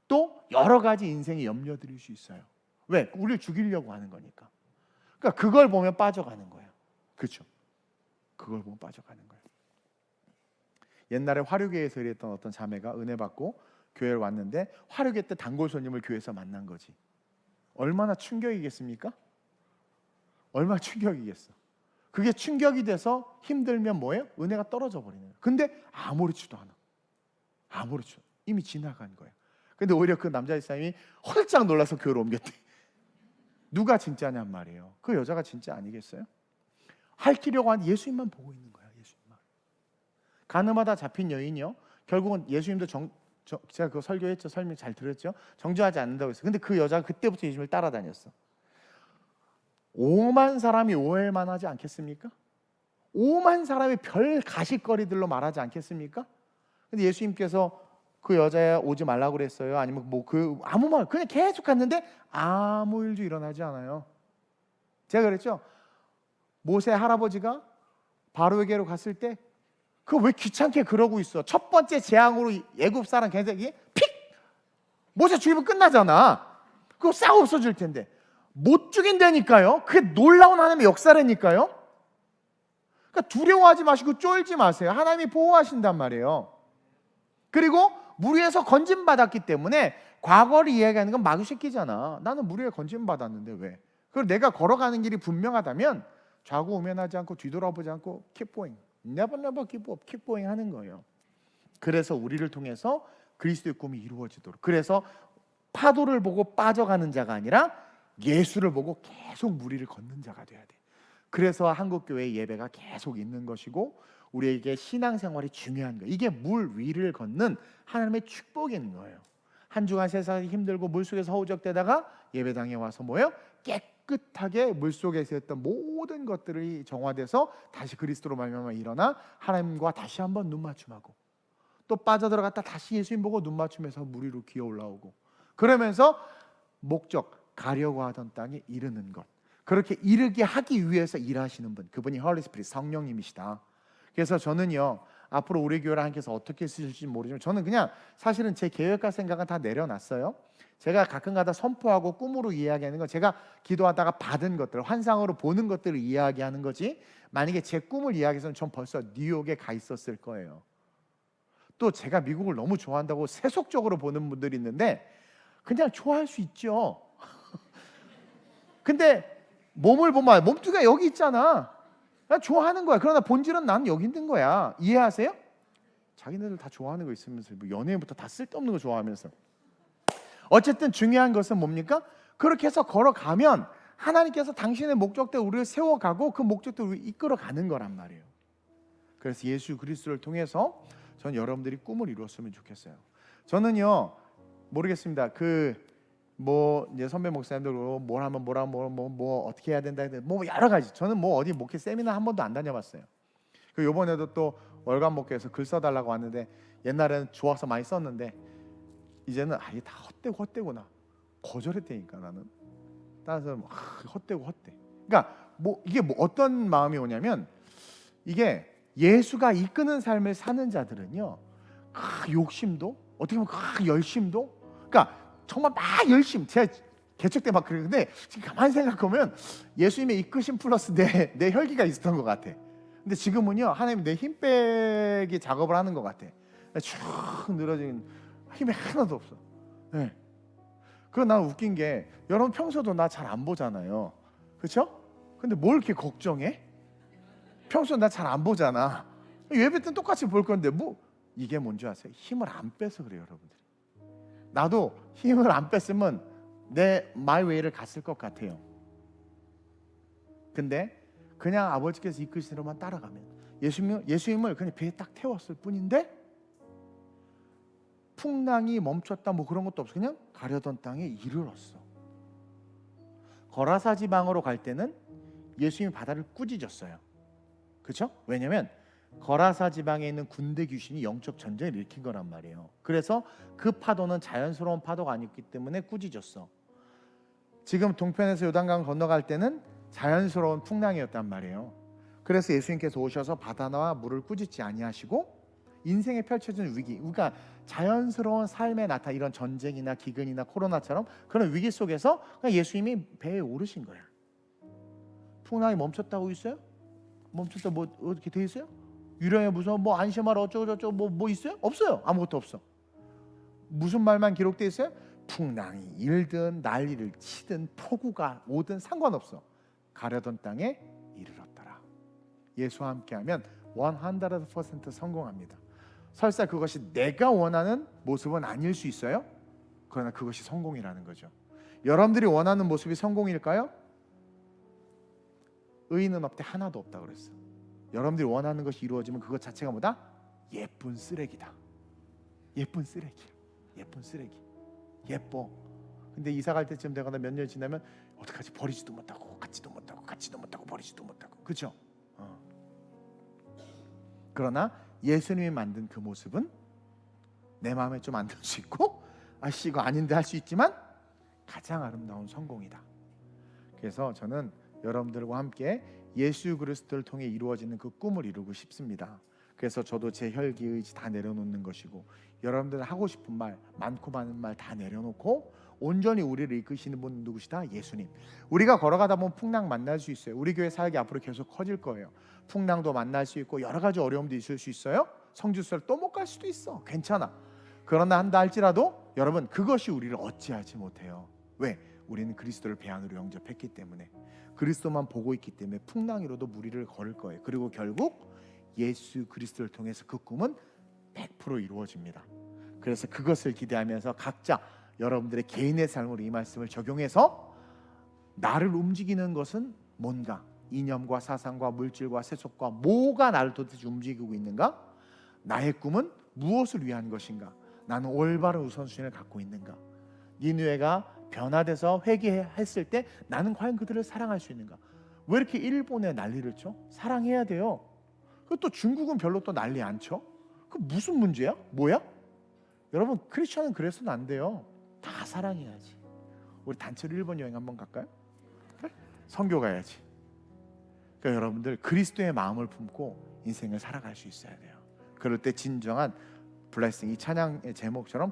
또 여러 가지 인생의 염려들일 수 있어요. 왜? 우리를 죽이려고 하는 거니까. 그러니까 그걸 보면 빠져가는 거예요. 그렇죠? 그걸 보면 빠져가는 거예요. 옛날에 화류계에서 일했던 어떤 자매가 은혜 받고 교회를 왔는데 화류계 때 단골 손님을 교회에서 만난 거지. 얼마나 충격이겠습니까? 얼마나 충격이겠어. 그게 충격이 돼서 힘들면 뭐예요? 은혜가 떨어져 버리는 거예요. 근데 아무렇지도 않아. 아무렇지도 않아. 이미 지나간 거예요. 근데 오히려 그 남자 집사님이 홀짝 놀라서 교회로 옮겼대. 누가 진짜냔 말이에요. 그 여자가 진짜 아니겠어요? 할퀴려고 하는 예수님만 보고 있는 거야. 예수님만. 가늠하다 잡힌 여인이요, 결국은 예수님도 제가 그거 설교했죠. 설명 잘 들었죠. 정죄하지 않는다고 했어요. 근데 그 여자가 그때부터 예수님을 따라다녔어. 5만 사람이 오해할 만하지 않겠습니까? 5만 사람이 별 가십거리들로 말하지 않겠습니까? 근데 예수님께서 그 여자야 오지 말라고 그랬어요? 아니면 뭐 아무 말 그냥 계속 갔는데 아무 일도 일어나지 않아요. 제가 그랬죠. 모세 할아버지가 바로에게로 갔을 때 그 왜 귀찮게 그러고 있어? 첫 번째 재앙으로 애굽 사람 걔들이 픽 모세 죽이면 끝나잖아. 그거 싹 없어질 텐데 못 죽인다니까요. 그게 놀라운 하나님의 역사라니까요. 그러니까 두려워하지 마시고 쫄지 마세요. 하나님이 보호하신단 말이에요. 그리고 물 위에서 건짐받았기 때문에 과거를 이야기하는 건 마귀 새끼잖아. 나는 물 위에 건짐받았는데 왜? 그리고 내가 걸어가는 길이 분명하다면 좌우우면하지 않고 뒤돌아보지 않고 keep going, never give up, keep going 하는 거예요. 그래서 우리를 통해서 그리스도의 꿈이 이루어지도록. 그래서 파도를 보고 빠져가는 자가 아니라 예수를 보고 계속 물 위를 걷는 자가 돼야 돼. 그래서 한국교회 예배가 계속 있는 것이고 우리에게 신앙생활이 중요한 거예요. 이게 물 위를 걷는 하나님의 축복인 거예요. 한 주간 세상이 힘들고 물속에서 허우적대다가 예배당에 와서 뭐예요? 깨끗하게 물속에서 했던 모든 것들이 정화돼서 다시 그리스도로 말미암아 일어나 하나님과 다시 한번 눈맞춤하고 또 빠져들어갔다 다시 예수님 보고 눈맞춤해서 물 위로 기어 올라오고 그러면서 목적, 가려고 하던 땅에 이르는 것. 그렇게 이르게 하기 위해서 일하시는 분, 그분이 홀리 스피릿 성령님이시다. 그래서 저는요 앞으로 우리 교회를 하나님께서 어떻게 쓰실지 모르지만 저는 그냥 사실은 제 계획과 생각은 다 내려놨어요. 제가 가끔가다 선포하고 꿈으로 이야기하는 건 제가 기도하다가 받은 것들, 환상으로 보는 것들을 이야기하는 거지, 만약에 제 꿈을 이야기해서는 전 벌써 뉴욕에 가 있었을 거예요. 또 제가 미국을 너무 좋아한다고 세속적으로 보는 분들이 있는데 그냥 좋아할 수 있죠. 근데 몸을 보면 몸뚱이가 여기 있잖아. 그냥 좋아하는 거야. 그러나 본질은 난 여기 있는 거야. 이해하세요? 자기네들 다 좋아하는 거 있으면서 뭐 연예인부터 다 쓸데없는 거 좋아하면서. 어쨌든 중요한 것은 뭡니까? 그렇게 해서 걸어가면 하나님께서 당신의 목적대로 우리를 세워가고 그 목적대로 우리를 이끌어가는 거란 말이에요. 그래서 예수 그리스도를 통해서 전 여러분들이 꿈을 이루었으면 좋겠어요. 저는요 모르겠습니다. 뭐 이제 선배 목사님들 뭘 하면 뭐 어떻게 해야 된다 뭐 여러 가지. 저는 뭐 어디 목회 세미나 한 번도 안 다녀봤어요. 그 요번에도 또 월간 목회에서 글 써달라고 왔는데 옛날에는 좋아서 많이 썼는데 이제는 이게 다 헛되구나 거절했다니까. 나는 따라서 헛되고 헛돼. 그러니까 이게 어떤 마음이 오냐면 이게 예수가 이끄는 삶을 사는 자들은요 욕심도 어떻게 보면 열심도 그러니까 정말 막 열심. 제가 개척 때 막 그랬는데 지금 가만히 생각하면 예수님의 이끄심 플러스 내 혈기가 있었던 것 같아. 근데 지금은요 하나님 내 힘 빼기 작업을 하는 것 같아. 쭉 늘어진 힘이 하나도 없어. 네. 그리고 난 웃긴 게 여러분 평소도 나 잘 안 보잖아요. 그렇죠? 근데 뭘 이렇게 걱정해? 평소 나 잘 안 보잖아. 예배 때는 똑같이 볼 건데 뭐 이게 뭔지 아세요? 힘을 안 빼서 그래요, 여러분들. 나도 힘을 안 뺐으면 내 마이웨이를 갔을 것 같아요. 근데 그냥 아버지께서 이끄신 대로만 따라가면 예수님을 그냥 배에 딱 태웠을 뿐인데 풍랑이 멈췄다 뭐 그런 것도 없어. 그냥 가려던 땅에 이르렀어. 거라사 지방으로 갈 때는 예수님이 바다를 꾸짖었어요. 그렇죠? 왜냐하면 거라사 지방에 있는 군대 귀신이 영적 전쟁을 일으킨 거란 말이에요. 그래서 그 파도는 자연스러운 파도가 아니었기 때문에 꾸짖었어. 지금 동편에서 요단강 건너갈 때는 자연스러운 풍랑이었단 말이에요. 그래서 예수님께서 오셔서 바다와 물을 꾸짖지 아니하시고 인생에 펼쳐진 위기, 그러니까 자연스러운 삶에 나타 이런 전쟁이나 기근이나 코로나처럼 그런 위기 속에서 그냥 예수님이 배에 오르신 거야. 풍랑이 멈췄다고 있어요? 멈췄다 뭐 어떻게 돼 있어요? 유령에 무서워 뭐 안심하라 어쩌고 뭐 있어요? 없어요. 아무것도 없어. 무슨 말만 기록돼 있어요? 풍랑이 일든 난리를 치든 폭우가 오든 상관없어. 가려던 땅에 이르렀더라. 예수와 함께하면 100% 성공합니다. 설사 그것이 내가 원하는 모습은 아닐 수 있어요. 그러나 그것이 성공이라는 거죠. 여러분들이 원하는 모습이 성공일까요? 의인은 없대 하나도 없다 그랬어. 여러분들이 원하는 것이 이루어지면 그것 자체가 뭐다? 예쁜 쓰레기다. 예쁜 쓰레기. 예쁜 쓰레기. 예뻐. 근데 이사 갈 때쯤 되거나 몇 년 지나면 어떡하지? 버리지도 못하고 갖지도 못하고 버리지도 못하고. 그렇죠? 그러나 예수님이 만든 그 모습은 내 마음에 좀 안 들 수 있고 아씨 이거 아닌데 할 수 있지만 가장 아름다운 성공이다. 그래서 저는 여러분들과 함께 예수 그리스도를 통해 이루어지는 그 꿈을 이루고 싶습니다. 그래서 저도 제 혈기 의지 다 내려놓는 것이고 여러분들 하고 싶은 말 많고 많은 말 다 내려놓고 온전히 우리를 이끄시는 분 누구시다? 예수님. 우리가 걸어가다 보면 풍랑 만날 수 있어요. 우리 교회 사역이 앞으로 계속 커질 거예요. 풍랑도 만날 수 있고 여러 가지 어려움도 있을 수 있어요. 성지순례 또 못 갈 수도 있어. 괜찮아. 그러나 한다 할지라도 여러분 그것이 우리를 어찌하지 못해요. 왜? 우리는 그리스도를 배 안으로 영접했기 때문에 그리스도만 보고 있기 때문에 풍랑이로도 무리를 걸을 거예요. 그리고 결국 예수 그리스도를 통해서 그 꿈은 100% 이루어집니다. 그래서 그것을 기대하면서 각자 여러분들의 개인의 삶으로 이 말씀을 적용해서 나를 움직이는 것은 뭔가? 이념과 사상과 물질과 세속과 뭐가 나를 도대체 움직이고 있는가? 나의 꿈은 무엇을 위한 것인가? 나는 올바른 우선순위를 갖고 있는가? 니느웨가 변화돼서 회개했을 때 나는 과연 그들을 사랑할 수 있는가? 왜 이렇게 일본에 난리를 쳐? 사랑해야 돼요. 또 중국은 별로 또 난리 안 쳐? 그 무슨 문제야? 뭐야? 여러분 크리스천은 그래서는 안 돼요. 다 사랑해야지. 우리 단체로 일본 여행 한번 갈까요? 그래? 선교 가야지. 그러니까 여러분들 그리스도의 마음을 품고 인생을 살아갈 수 있어야 돼요. 그럴 때 진정한 블레싱, 이 찬양의 제목처럼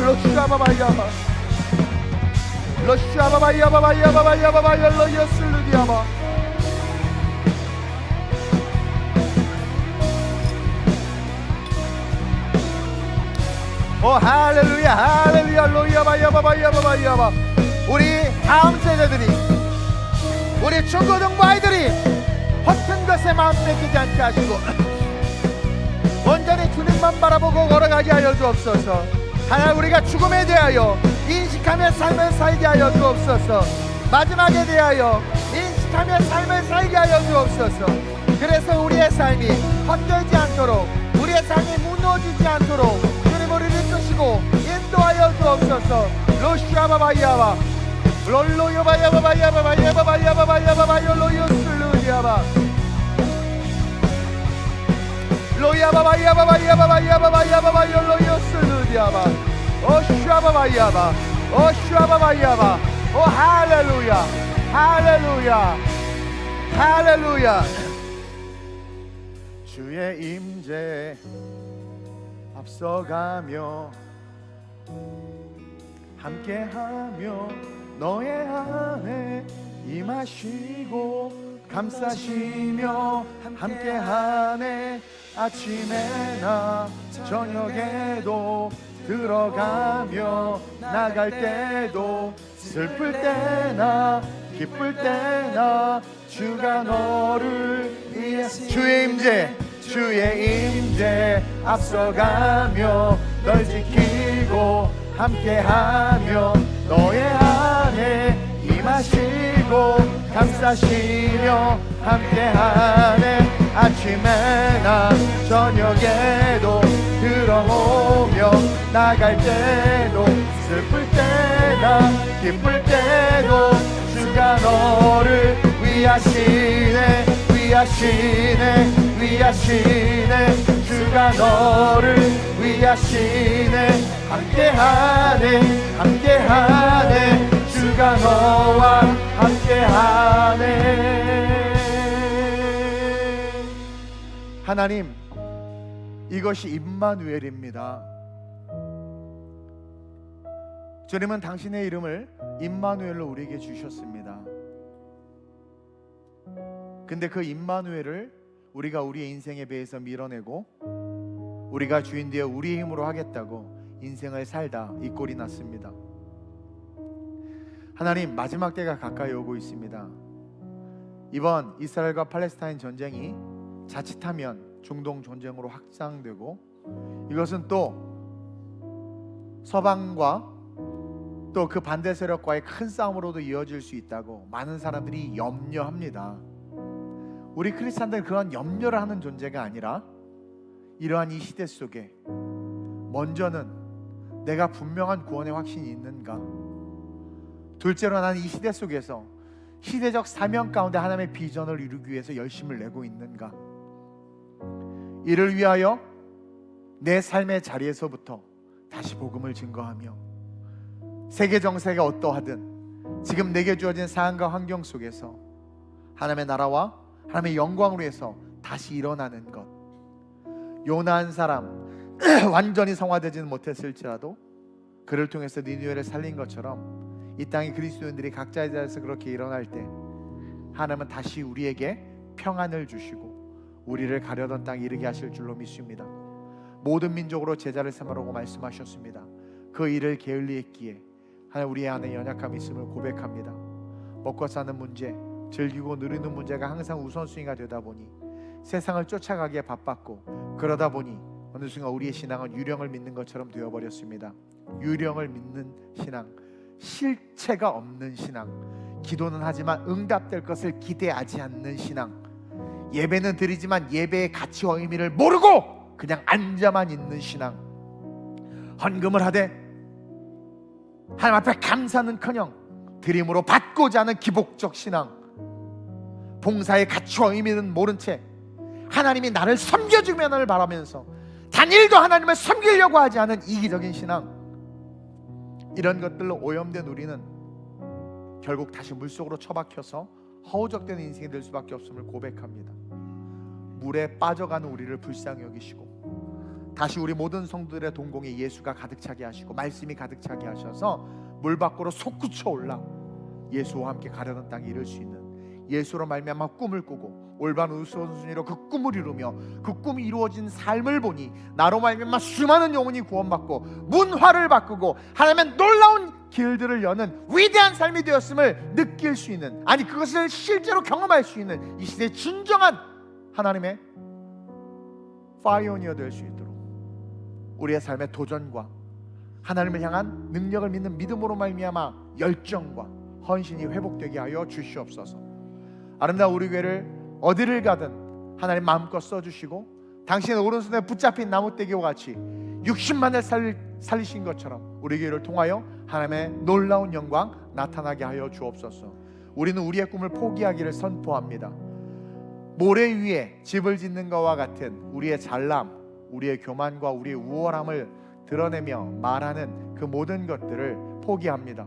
로시아바바야바 로시아바바야바바야바바야바바야 로이슬루디아바 오 할렐루야 할렐루야 로이야바야바바야바바야바 우리 다음 세대들이 우리 중고등부 아이들이 허튼 것에 마음 뺏기지 않게 하시고 온전히 주님만 바라보고 걸어가게 하여 주옵소서. 하나님 우리가 죽음에 대하여 인식하며 삶을 살게 하여 주옵소서. 마지막에 대하여 인식하며 삶을 살게 하여 주옵소서. 그래서 우리의 삶이 헛되지 않도록 우리의 삶이 무너지지 않도록 주님 우리를 이끄시고 인도하여 주옵소서. 로시아바바야바 롤로요바야바바야바바야바바야바바야바바야 로요슬루디아바 로야바바야바바야바바야바바야 로요슬루디아바 오슈아바바야바 오슈아바바야바 오 할렐루야 할렐루야 할렐루야 주의 임재 앞서가며 함께하며 너의 안에 임하시고 감싸시며 함께하네 아침에나 저녁에도 들어가며 나갈 때도 슬플 때나 기쁠 때나 주가 너를 위해 주의 임재 앞서가며 널 지키고 함께하며 너의 안에 임하시고 감싸시며 함께하네. 아침에나 저녁에도 들어오며 나갈 때도 슬플 때나 기쁠 때도 주가 너를 위하시네. 주가 너를 위하시네. 함께하네. 주가 너와 함께하네. 하나님, 이것이 임마누엘입니다. 주님은 당신의 이름을 임마누엘로 우리에게 주셨습니다. 근데 그 임마누엘을 우리가 우리의 인생에 배에서 밀어내고 우리가 주인 되어 우리의 힘으로 하겠다고 인생을 살다 이 꼴이 났습니다. 하나님, 마지막 때가 가까이 오고 있습니다. 이번 이스라엘과 팔레스타인 전쟁이 자칫하면 중동 전쟁으로 확장되고 이것은 또 서방과 또 그 반대 세력과의 큰 싸움으로도 이어질 수 있다고 많은 사람들이 염려합니다. 우리 크리스찬들은 그런 염려를 하는 존재가 아니라 이러한 이 시대 속에 먼저는 내가 분명한 구원의 확신이 있는가, 둘째로 나는 이 시대 속에서 시대적 사명 가운데 하나님의 비전을 이루기 위해서 열심을 내고 있는가, 이를 위하여 내 삶의 자리에서부터 다시 복음을 증거하며 세계 정세가 어떠하든 지금 내게 주어진 상황과 환경 속에서 하나님의 나라와 하나님의 영광을 위해서 다시 일어나는 것. 요나 한 사람 완전히 성화되지는 못했을지라도 그를 통해서 니느웨를 살린 것처럼 이 땅의 그리스도인들이 각자의 자리에서 그렇게 일어날 때 하나님은 다시 우리에게 평안을 주시고 우리를 가려던 땅에 이르게 하실 줄로 믿습니다. 모든 민족으로 제자를 삼으라고 말씀하셨습니다. 그 일을 게을리했기에 하나님 우리 안에 연약함이 있음을 고백합니다. 먹고 사는 문제, 즐기고 누리는 문제가 항상 우선순위가 되다 보니 세상을 쫓아가기에 바빴고, 그러다 보니 어느 순간 우리의 신앙은 유령을 믿는 것처럼 되어버렸습니다. 유령을 믿는 신앙, 실체가 없는 신앙, 기도는 하지만 응답될 것을 기대하지 않는 신앙, 예배는 드리지만 예배의 가치와 의미를 모르고 그냥 앉아만 있는 신앙, 헌금을 하되 하나님 앞에 감사는커녕 드림으로 받고자 하는 기복적 신앙, 봉사의 가치와 의미는 모른 채 하나님이 나를 섬겨주면을 바라면서 단일도 하나님을 섬기려고 하지 않은 이기적인 신앙, 이런 것들로 오염된 우리는 결국 다시 물속으로 처박혀서 허우적대는 인생이 될 수밖에 없음을 고백합니다. 물에 빠져가는 우리를 불쌍히 여기시고 다시 우리 모든 성도들의 동공에 예수가 가득 차게 하시고 말씀이 가득 차게 하셔서 물 밖으로 솟구쳐 올라 예수와 함께 가려던 땅에 이를 수 있는, 예수로 말미암아 꿈을 꾸고 올바른 우선순위로 그 꿈을 이루며 그 꿈이 이루어진 삶을 보니 나로 말미암아 수많은 영혼이 구원받고 문화를 바꾸고 하나님의 놀라운 길들을 여는 위대한 삶이 되었음을 느낄 수 있는, 아니 그것을 실제로 경험할 수 있는 이 시대의 진정한 하나님의 파이오니어 될 수 있도록 우리의 삶의 도전과 하나님을 향한 능력을 믿는 믿음으로 말미암아 열정과 헌신이 회복되게 하여 주시옵소서. 아름다운 우리 교회를 어디를 가든 하나님 마음껏 써주시고 당신의 오른손에 붙잡힌 나무떼기와 같이 60만을 살리신 것처럼 우리 교회를 통하여 하나님의 놀라운 영광 나타나게 하여 주옵소서. 우리는 우리의 꿈을 포기하기를 선포합니다. 모래 위에 집을 짓는 것과 같은 우리의 잘남, 우리의 교만과 우리의 우월함을 드러내며 말하는 그 모든 것들을 포기합니다.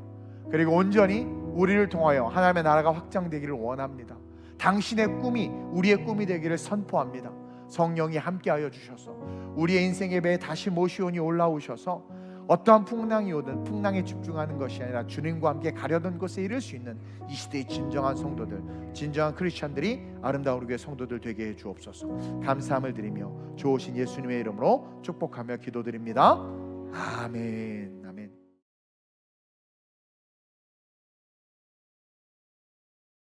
그리고 온전히 우리를 통하여 하나님의 나라가 확장되기를 원합니다. 당신의 꿈이 우리의 꿈이 되기를 선포합니다. 성령이 함께하여 주셔서 우리의 인생의 배에 다시 모시오니 올라오셔서 어떠한 풍랑이 오든 풍랑에 집중하는 것이 아니라 주님과 함께 가려던 곳에 이를 수 있는 이 시대의 진정한 성도들, 진정한 크리스찬들이 아름다운 우리 교회 성도들 되게 해 주옵소서. 감사함을 드리며 좋으신 예수님의 이름으로 축복하며 기도드립니다. 아멘.